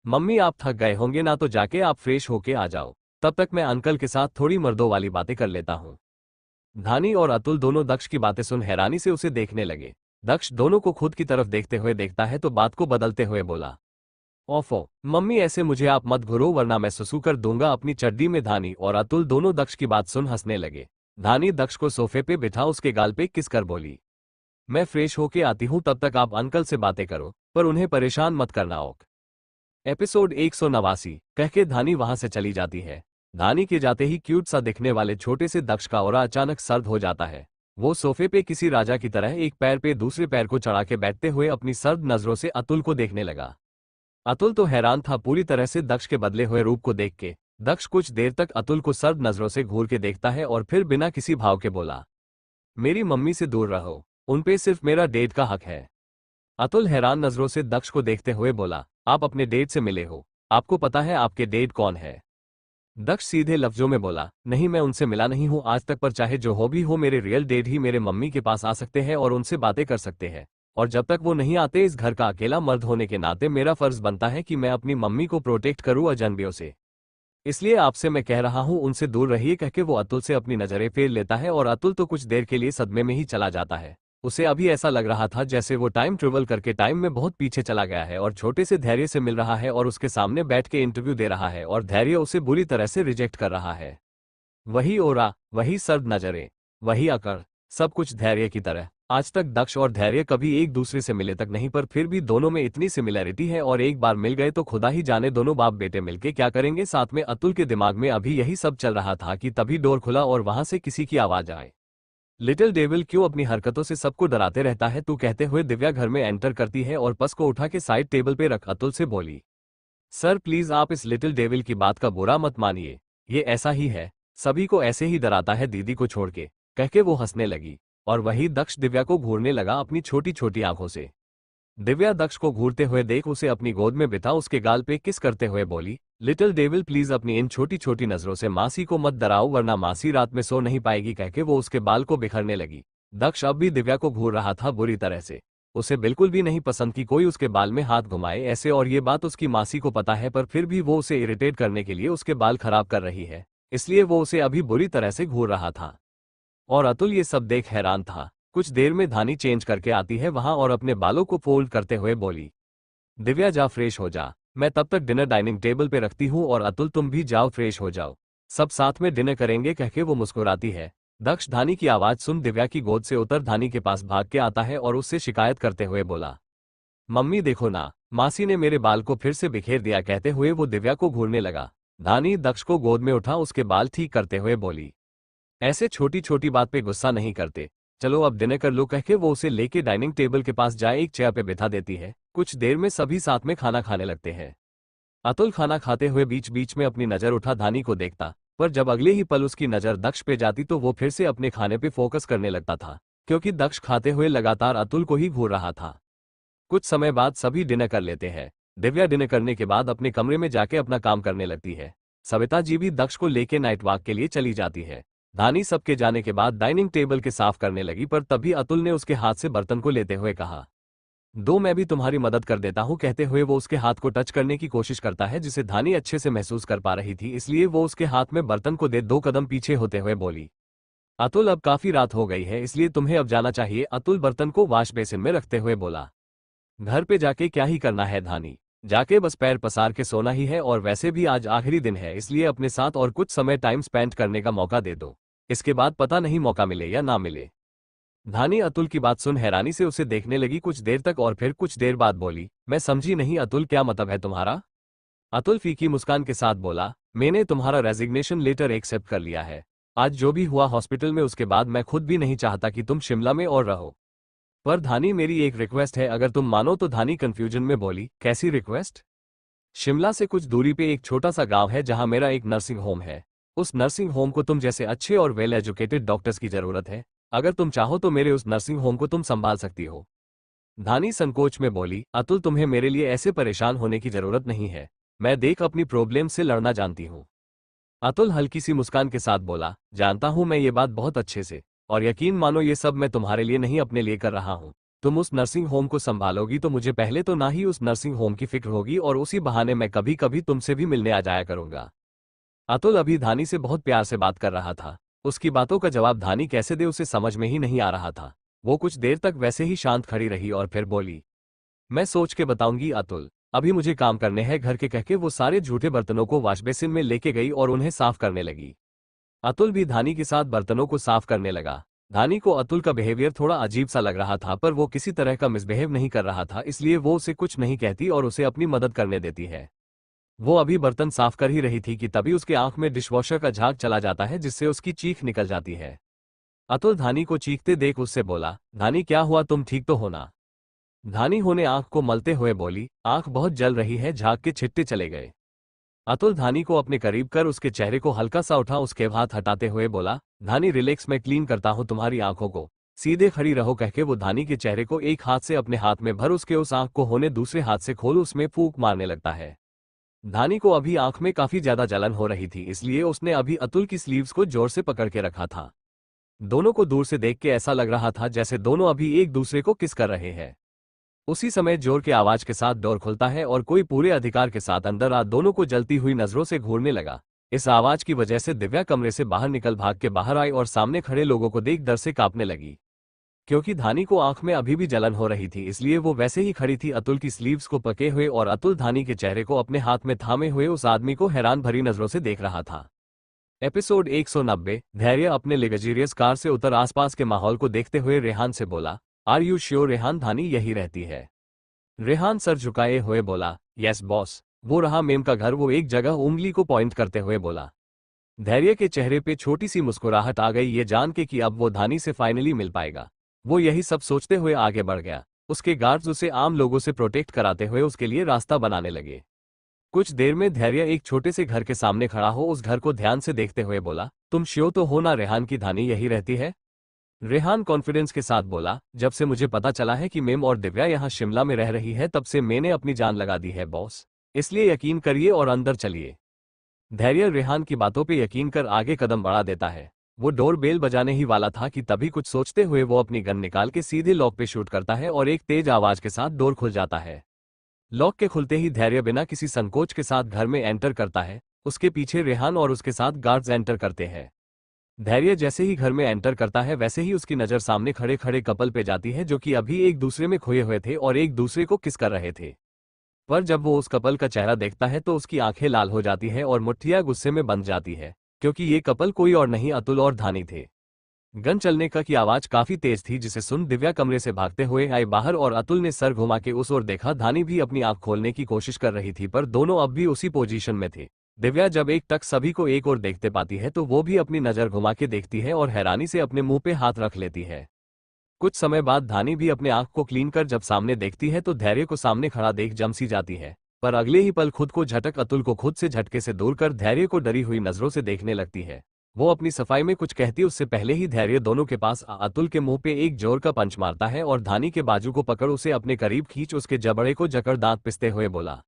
मम्मी आप थक गए होंगे ना, तो जाके आप फ्रेश होके आ जाओ, तब तक मैं अंकल के साथ थोड़ी मर्दों वाली बातें कर लेता हूँ। धानी और अतुल दोनों दक्ष की बातें सुन हैरानी से उसे देखने लगे। दक्ष दोनों को खुद की तरफ देखते हुए देखता है तो बात को बदलते हुए बोला, ओफो मम्मी ऐसे मुझे आप मत घुरो वरना मैं सुसु कर दूंगा अपनी चड्डी में। धानी और अतुल दोनों दक्ष की बात सुन हंसने लगे। धानी दक्ष को सोफे पे बिठा उसके गाल पे किस कर बोली, मैं फ्रेश होके आती हूँ, तब तक आप अंकल से बातें करो, पर उन्हें परेशान मत करना। ओक एपिसोड 189 कहके धानी वहां से चली जाती है। धानी के जाते ही क्यूट सा दिखने वाले छोटे से दक्ष का ऑरा अचानक सर्द हो जाता है। वो सोफे पे किसी राजा की तरह एक पैर पे दूसरे पैर को चढ़ा के बैठते हुए अपनी सर्द नजरों से अतुल को देखने लगा। अतुल तो हैरान था पूरी तरह से दक्ष के बदले हुए रूप को देख के। दक्ष कुछ देर तक अतुल को सर्द नजरों से घूर के देखता है और फिर बिना किसी भाव के बोला, मेरी मम्मी से दूर रहो, उनपे सिर्फ मेरा डेट का हक है। अतुल हैरान नजरों से दक्ष को देखते हुए बोला, आप अपने डेट से मिले हो, आपको पता है आपके डेट कौन है? दक्ष सीधे लफ्जों में बोला, नहीं मैं उनसे मिला नहीं हूं आज तक, पर चाहे जो हो भी हो मेरे रियल डेट ही मेरे मम्मी के पास आ सकते हैं और उनसे बातें कर सकते हैं, और जब तक वो नहीं आते इस घर का अकेला मर्द होने के नाते मेरा फर्ज बनता है कि मैं अपनी मम्मी को प्रोटेक्ट करूं अजनबियों से। इसलिए आपसे मैं कह रहा हूं उनसे दूर रहिए। कहके वो अतुल से अपनी नजरें फेर लेता है और अतुल तो कुछ देर के लिए सदमे में ही चला जाता है। उसे अभी ऐसा लग रहा था जैसे वो टाइम ट्रेवल करके टाइम में बहुत पीछे चला गया है और छोटे से धैर्य से मिल रहा है और उसके सामने बैठ के इंटरव्यू दे रहा है और धैर्य उसे बुरी तरह से रिजेक्ट कर रहा है। वही ओरा, वही सर्द नजरें, वही अकड़, सब कुछ धैर्य की तरह। आज तक दक्ष और धैर्य कभी एक दूसरे से मिले तक नहीं, पर फिर भी दोनों में इतनी सिमिलरिटी है और एक बार मिल गए तो खुदा ही जाने दोनों बाप बेटे मिलके क्या करेंगे साथ में। अतुल के दिमाग में अभी यही सब चल रहा था कि तभी डोर खुला और वहां से किसी की आवाज आए, लिटिल डेविल क्यों अपनी हरकतों से सबको डराते रहता है तू? कहते हुए दिव्या घर में एंटर करती है और पर्स को उठा के साइड टेबल पे रख अतुल से बोली, सर प्लीज आप इस लिटिल डेविल की बात का बुरा मत मानिए, ये ऐसा ही है, सभी को ऐसे ही डराता है दीदी को छोड़ के। कहके वो हंसने लगी और वही दक्ष दिव्या को घूरने लगा अपनी छोटी छोटी आंखों से। दिव्या दक्ष को घूरते हुए देख उसे अपनी गोद में बिठा उसके गाल पे किस करते हुए बोली, लिटिल डेविल प्लीज अपनी इन छोटी छोटी नजरों से मासी को मत डराओ वरना मासी रात में सो नहीं पाएगी। कहके वो उसके बाल को बिखरने लगी। दक्ष अब भी दिव्या को घूर रहा था बुरी तरह से। उसे बिल्कुल भी नहीं पसंद कि कोई उसके बाल में हाथ घुमाए ऐसे, और ये बात उसकी मासी को पता है, पर फिर भी वो उसे इरिटेट करने के लिए उसके बाल खराब कर रही है, इसलिए वो उसे अभी बुरी तरह से घूर रहा था। और अतुल ये सब देख हैरान था। कुछ देर में धानी चेंज करके आती है वहां और अपने बालों को फोल्ड करते हुए बोली, दिव्या जा फ्रेश हो जा, मैं तब तक डिनर डाइनिंग टेबल पे रखती हूँ, और अतुल तुम भी जाओ फ्रेश हो जाओ, सब साथ में डिनर करेंगे। कहके वो मुस्कुराती है। दक्ष धानी की आवाज सुन दिव्या की गोद से उतर धानी के पास भाग के आता है और उससे शिकायत करते हुए बोला, मम्मी देखो ना, मासी ने मेरे बाल को फिर से बिखेर दिया। कहते हुए वो दिव्या को घूरने लगा। धानी दक्ष को गोद में उठा उसके बाल ठीक करते हुए बोली, ऐसे छोटी छोटी बात पे गुस्सा नहीं करते, चलो अब डिनर कर लो। कहके वो उसे लेके डाइनिंग टेबल के पास जाए एक चेयर पे बिठा देती है। कुछ देर में सभी साथ में खाना खाने लगते हैं। अतुल खाना खाते हुए बीच बीच में अपनी नजर उठा धानी को देखता, पर जब अगले ही पल उसकी नजर दक्ष पे जाती तो वो फिर से अपने खाने पे फोकस करने लगता था, क्योंकि दक्ष खाते हुए लगातार अतुल को ही घूर रहा था। कुछ समय बाद सभी डिनर कर लेते हैं। दिव्या डिनर करने के बाद अपने कमरे में जाके अपना काम करने लगती है। सविता जी भी दक्ष को लेके नाइट वॉक के लिए चली जाती है। धानी सबके जाने के बाद डाइनिंग टेबल के साफ करने लगी, पर तभी अतुल ने उसके हाथ से बर्तन को लेते हुए कहा, दो मैं भी तुम्हारी मदद कर देता हूं। कहते हुए वो उसके हाथ को टच करने की कोशिश करता है जिसे धानी अच्छे से महसूस कर पा रही थी, इसलिए वो उसके हाथ में बर्तन को दे 2 कदम पीछे होते हुए बोली, अतुल अब काफी रात हो गई है इसलिए तुम्हें अब जाना चाहिए। अतुल बर्तन को वॉश बेसिन में रखते हुए बोला, घर पे जाके क्या ही करना है धानी, जाके बस पैर पसार के सोना ही है, और वैसे भी आज आखिरी दिन है इसलिए अपने साथ और कुछ समय टाइम स्पेंड करने का मौका दे दो, इसके बाद पता नहीं मौका मिले या ना मिले। धानी अतुल की बात सुन हैरानी से उसे देखने लगी कुछ देर तक और फिर कुछ देर बाद बोली, मैं समझी नहीं अतुल, क्या मतलब है तुम्हारा? अतुल फीकी मुस्कान के साथ बोला, मैंने तुम्हारा रेजिग्नेशन लेटर एक्सेप्ट कर लिया है। आज जो भी हुआ हॉस्पिटल में उसके बाद मैं खुद भी नहीं चाहता कि तुम शिमला में और रहो। पर धानी मेरी एक रिक्वेस्ट है, अगर तुम मानो तो। धानी कंफ्यूजन में बोली, कैसी रिक्वेस्ट? शिमला से कुछ दूरी पे एक छोटा सा गांव है जहां मेरा एक नर्सिंग होम है। उस नर्सिंग होम को तुम जैसे अच्छे और वेल एजुकेटेड डॉक्टर्स की जरूरत है। अगर तुम चाहो तो मेरे उस नर्सिंग होम को तुम संभाल सकती हो। धानी संकोच में बोली, अतुल तुम्हें मेरे लिए ऐसे परेशान होने की जरूरत नहीं है। मैं देख अपनी प्रॉब्लम से लड़ना जानती हूँ। अतुल हल्की सी मुस्कान के साथ बोला, जानता हूं मैं ये बात बहुत अच्छे से। और यकीन मानो ये सब मैं तुम्हारे लिए नहीं अपने लिए कर रहा हूं। तुम उस नर्सिंग होम को संभालोगी तो मुझे पहले तो ना ही उस नर्सिंग होम की फिक्र होगी और उसी बहाने मैं कभी कभी तुमसे भी मिलने आ जाया करूंगा। अतुल अभी धानी से बहुत प्यार से बात कर रहा था। उसकी बातों का जवाब धानी कैसे दे उसे समझ में ही नहीं आ रहा था। वो कुछ देर तक वैसे ही शांत खड़ी रही और फिर बोली, मैं सोच के बताऊंगी अतुल, अभी मुझे काम करने हैं घर के। कहके वो सारे झूठे बर्तनों को वॉशबेसिन में लेके गई और उन्हें साफ करने लगी। अतुल भी धानी के साथ बर्तनों को साफ करने लगा। धानी को अतुल का बिहेवियर थोड़ा अजीब सा लग रहा था, पर वो किसी तरह का मिसबिहेव नहीं कर रहा था, इसलिए वो उसे कुछ नहीं कहती और उसे अपनी मदद करने देती है। वो अभी बर्तन साफ कर ही रही थी कि तभी उसके आंख में डिशवॉशर का झाग चला जाता है, जिससे उसकी चीख निकल जाती है। अतुल धानी को चीखते देख उससे बोला, धानी क्या हुआ, तुम ठीक तो हो ना? धानी होने आंख को मलते हुए बोली, आंख बहुत जल रही है। झाग के छिट्टे चले गए। अतुल धानी को अपने करीब कर उसके चेहरे को हल्का सा उठा उसके हाथ हटाते हुए बोला, धानी रिलैक्स, मैं क्लीन करता हूं तुम्हारी आंखों को। सीधे खड़ी रहो। कहके वो धानी के चेहरे को एक हाथ से अपने हाथ में भर उसके उस आंख को होने दूसरे हाथ से खोल उसमें फूंक मारने लगता है। धानी को अभी आंख में काफी ज्यादा जलन हो रही थी, इसलिए उसने अभी अतुल की स्लीव्स को जोर से पकड़ के रखा था। दोनों को दूर से देख के ऐसा लग रहा था जैसे दोनों अभी एक दूसरे को किस कर रहे हैं। उसी समय जोर के आवाज के साथ डोर खुलता है और कोई पूरे अधिकार के साथ अंदर आ दोनों को जलती हुई नजरों से घूरने लगा। इस आवाज की वजह से दिव्या कमरे से बाहर निकल भाग के बाहर आई और सामने खड़े लोगों को देख डर से कांपने लगी। क्योंकि धानी को आंख में अभी भी जलन हो रही थी, इसलिए वो वैसे ही खड़ी थी अतुल की स्लीव्स को पके हुए, और अतुल धानी के चेहरे को अपने हाथ में थामे हुए उस आदमी को हैरान भरी नजरों से देख रहा था। एपिसोड 190। धैर्य अपने लग्जरियस कार से उतर आसपास के माहौल को देखते हुए रेहान से बोला, आर यू श्योर रेहान, धानी यही रहती है? रेहान सर झुकाए हुए बोला, यस बॉस, वो रहा मेम का घर। वो एक जगह उंगली को पॉइंट करते हुए बोला। धैर्य के चेहरे पे छोटी सी मुस्कुराहट आ गई, ये जान के कि अब वो धानी से फाइनली मिल पाएगा। वो यही सब सोचते हुए आगे बढ़ गया। उसके गार्ड्स उसे आम लोगों से प्रोटेक्ट कराते हुए उसके लिए रास्ता बनाने लगे। कुछ देर में धैर्य एक छोटे से घर के सामने खड़ा हो उस घर को ध्यान से देखते हुए बोला, तुम श्योर तो हो ना रेहान की धानी यही रहती है? रेहान कॉन्फिडेंस के साथ बोला, जब से मुझे पता चला है कि मेम और दिव्या यहाँ शिमला में रह रही है तब से मैंने अपनी जान लगा दी है बॉस, इसलिए यकीन करिए और अंदर चलिए। धैर्य रेहान की बातों पे यकीन कर आगे कदम बढ़ा देता है। वो डोर बेल बजाने ही वाला था कि तभी कुछ सोचते हुए वो अपनी गन निकाल के सीधे लॉक पे शूट करता है और एक तेज आवाज के साथ डोर खुल जाता है। लॉक के खुलते ही धैर्य बिना किसी संकोच के साथ घर में एंटर करता है। उसके पीछे रेहान और उसके साथ गार्ड्स एंटर करते हैं। धैर्य जैसे ही घर में एंटर करता है वैसे ही उसकी नजर सामने खड़े खड़े कपल पे जाती है, जो कि अभी एक दूसरे में खोए हुए थे और एक दूसरे को किस कर रहे थे। पर जब वो उस कपल का चेहरा देखता है तो उसकी आंखें लाल हो जाती है और मुट्ठियां गुस्से में बंध जाती है, क्योंकि ये कपल कोई और नहीं अतुल और धानी थे। गन चलने का की आवाज काफी तेज थी, जिसे सुन दिव्या कमरे से भागते हुए आई बाहर और अतुल ने सर घुमा के उस ओर देखा। धानी भी अपनी आंख खोलने की कोशिश कर रही थी, पर दोनों अब भी उसी पोजीशन में थे। दिव्या जब एक टक सभी को एक ओर देखते पाती है तो वो भी अपनी नजर घुमा के देखती है और हैरानी से अपने मुंह पे हाथ रख लेती है। कुछ समय बाद धानी भी अपने आंख को क्लीन कर जब सामने देखती है तो धैर्य को सामने खड़ा देख जम सी जाती है, पर अगले ही पल खुद को झटक अतुल को खुद से झटके से दूर कर धैर्य को डरी हुई नजरों से देखने लगती है। वो अपनी सफाई में कुछ कहती उससे पहले ही धैर्य दोनों के पास अतुल के मुंह पे एक जोर का पंच मारता है और धानी के बाजू को पकड़ उसे अपने करीब खींच उसके जबड़े को जकड़ दांत पिसते हुए बोला,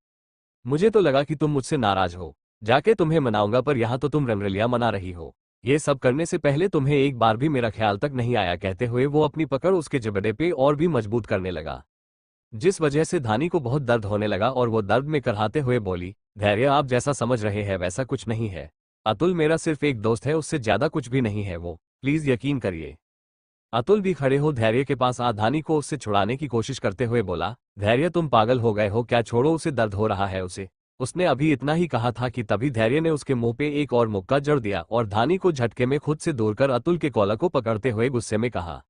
मुझे तो लगा कि तुम मुझसे नाराज हो, जाके तुम्हें मनाऊंगा, पर यहाँ तो तुम रंगरलियां मना रही हो। ये सब करने से पहले तुम्हें एक बार भी मेरा ख्याल तक नहीं आया। कहते हुए वो अपनी पकड़ उसके जबड़े पे और भी मजबूत करने लगा, जिस वजह से धानी को बहुत दर्द होने लगा और वो दर्द में कराहते हुए बोली, धैर्य आप जैसा समझ रहे हैं वैसा कुछ नहीं है। अतुल मेरा सिर्फ एक दोस्त है, उससे ज्यादा कुछ भी नहीं है वो, प्लीज यकीन करिए। अतुल भी खड़े हो धैर्य के पास आ धानी को उससे छुड़ाने की कोशिश करते हुए बोला, धैर्य तुम पागल हो गए हो क्या, छोड़ो उसे, दर्द हो रहा है उसे। उसने अभी इतना ही कहा था कि तभी धैर्य ने उसके मुंह पे एक और मुक्का जड़ दिया और धानी को झटके में खुद से दूर कर अतुल के कॉलर को पकड़ते हुए गुस्से में कहा,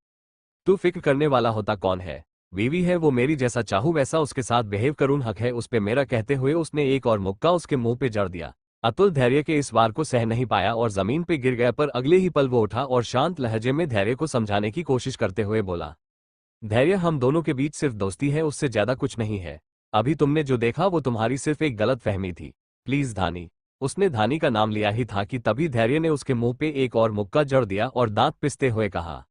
तू फिक्र करने वाला होता कौन है? बीवी है वो, मेरी जैसा चाहूं वैसा उसके साथ बिहेव करूं, हक है उस पे मेरा। कहते हुए उसने एक और मुक्का उसके मुंह पे जड़ दिया। अतुल धैर्य के इस वार को सह नहीं पाया और जमीन पे गिर गया, पर अगले ही पल वो उठा और शांत लहजे में धैर्य को समझाने की कोशिश करते हुए बोला, धैर्य हम दोनों के बीच सिर्फ दोस्ती है, उससे ज्यादा कुछ नहीं है। अभी तुमने जो देखा वो तुम्हारी सिर्फ एक गलत फहमी थी। प्लीज धानी। उसने धानी का नाम लिया ही था कि तभी धैर्य ने उसके मुंह पे एक और मुक्का जड़ दिया और दांत पिसते हुए कहा,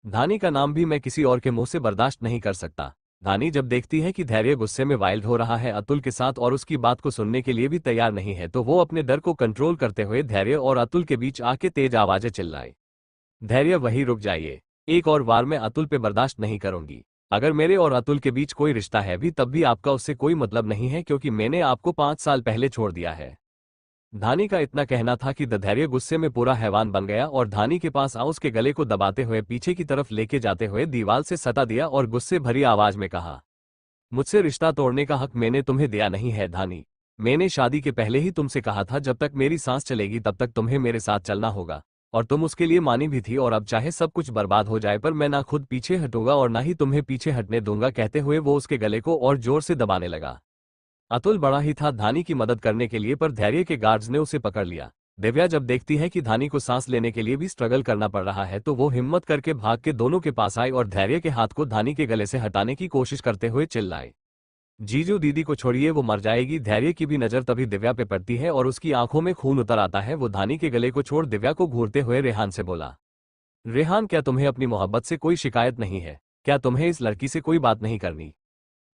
धानी का नाम भी मैं किसी और के मुंह से बर्दाश्त नहीं कर सकता। धानी जब देखती है कि धैर्य गुस्से में वाइल्ड हो रहा है अतुल के साथ और उसकी बात को सुनने के लिए भी तैयार नहीं है, तो वो अपने डर को कंट्रोल करते हुए धैर्य और अतुल के बीच आके तेज आवाजें चिल्लाए, धैर्य वहीं रुक जाइए। एक और वार मैं अतुल पे बर्दाश्त नहीं करूंगी। अगर मेरे और अतुल के बीच कोई रिश्ता है भी तब भी आपका उससे कोई मतलब नहीं है, क्योंकि मैंने आपको 5 साल पहले छोड़ दिया है। धानी का इतना कहना था कि धैर्य गुस्से में पूरा हैवान बन गया और धानी के पास आ उसके गले को दबाते हुए पीछे की तरफ लेके जाते हुए दीवार से सटा दिया और गुस्से भरी आवाज में कहा, मुझसे रिश्ता तोड़ने का हक मैंने तुम्हें दिया नहीं है धानी। मैंने शादी के पहले ही तुमसे कहा था जब तक मेरी सांस चलेगी तब तक तुम्हें मेरे साथ चलना होगा, और तुम उसके लिए मानी भी थी। और अब चाहे सब कुछ बर्बाद हो जाए पर मैं ना खुद पीछे हटूंगा और ना ही तुम्हें पीछे हटने दूंगा। कहते हुए वो उसके गले को और जोर से दबाने लगा। अतुल बड़ा ही था धानी की मदद करने के लिए, पर धैर्य के गार्ड्स ने उसे पकड़ लिया। दिव्या जब देखती है कि धानी को सांस लेने के लिए भी स्ट्रगल करना पड़ रहा है तो वो हिम्मत करके भाग के दोनों के पास आई और धैर्य के हाथ को धानी के गले से हटाने की कोशिश करते हुए चिल्लाए, जीजू दीदी को छोड़िए, वो मर जाएगी। धैर्य की भी नजर तभी दिव्या पे पड़ती है और उसकी आंखों में खून उतर आता है। वो धानी के गले को छोड़ दिव्या को घूरते हुए रेहान से बोला, रेहान क्या तुम्हें अपनी मोहब्बत से कोई शिकायत नहीं है? क्या तुम्हें इस लड़की से कोई बात नहीं करनी?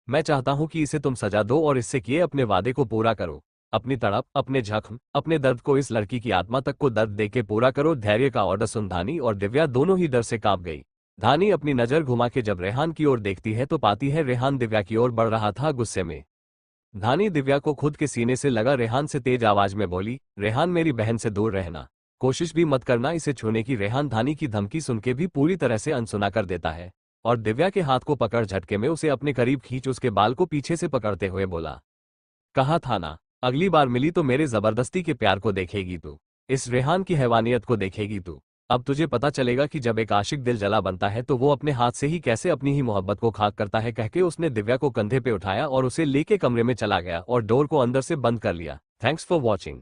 मैं चाहता हूं कि इसे तुम सजा दो और इससे किए अपने वादे को पूरा करो। अपनी तड़प, अपने जख्म, अपने दर्द को इस लड़की की आत्मा तक को दर्द देके पूरा करो। धैर्य का ऑर्डर सुन धानी और दिव्या दोनों ही डर से कांप गई। धानी अपनी नजर घुमा के जब रेहान की ओर देखती है तो पाती है रेहान दिव्या की ओर बढ़ रहा था गुस्से में। धानी दिव्या को खुद के सीने से लगा रेहान से तेज आवाज में बोली, रेहान मेरी बहन से दूर रहना, कोशिश भी मत करना इसे छूने की। रेहान धानी की धमकी सुन के भी पूरी तरह से अनसुना कर देता है और दिव्या के हाथ को पकड़ झटके में उसे अपने करीब खींच उसके बाल को पीछे से पकड़ते हुए बोला, कहा था ना, अगली बार मिली तो मेरे जबरदस्ती के प्यार को देखेगी तू, इस रेहान की हैवानियत को देखेगी तू। अब तुझे पता चलेगा कि जब एक आशिक दिल जला बनता है तो वो अपने हाथ से ही कैसे अपनी ही मोहब्बत को खाक करता है। कहके उसने दिव्या को कंधे पे उठाया और उसे लेके कमरे में चला गया और डोर को अंदर से बंद कर लिया। Thanks for watching.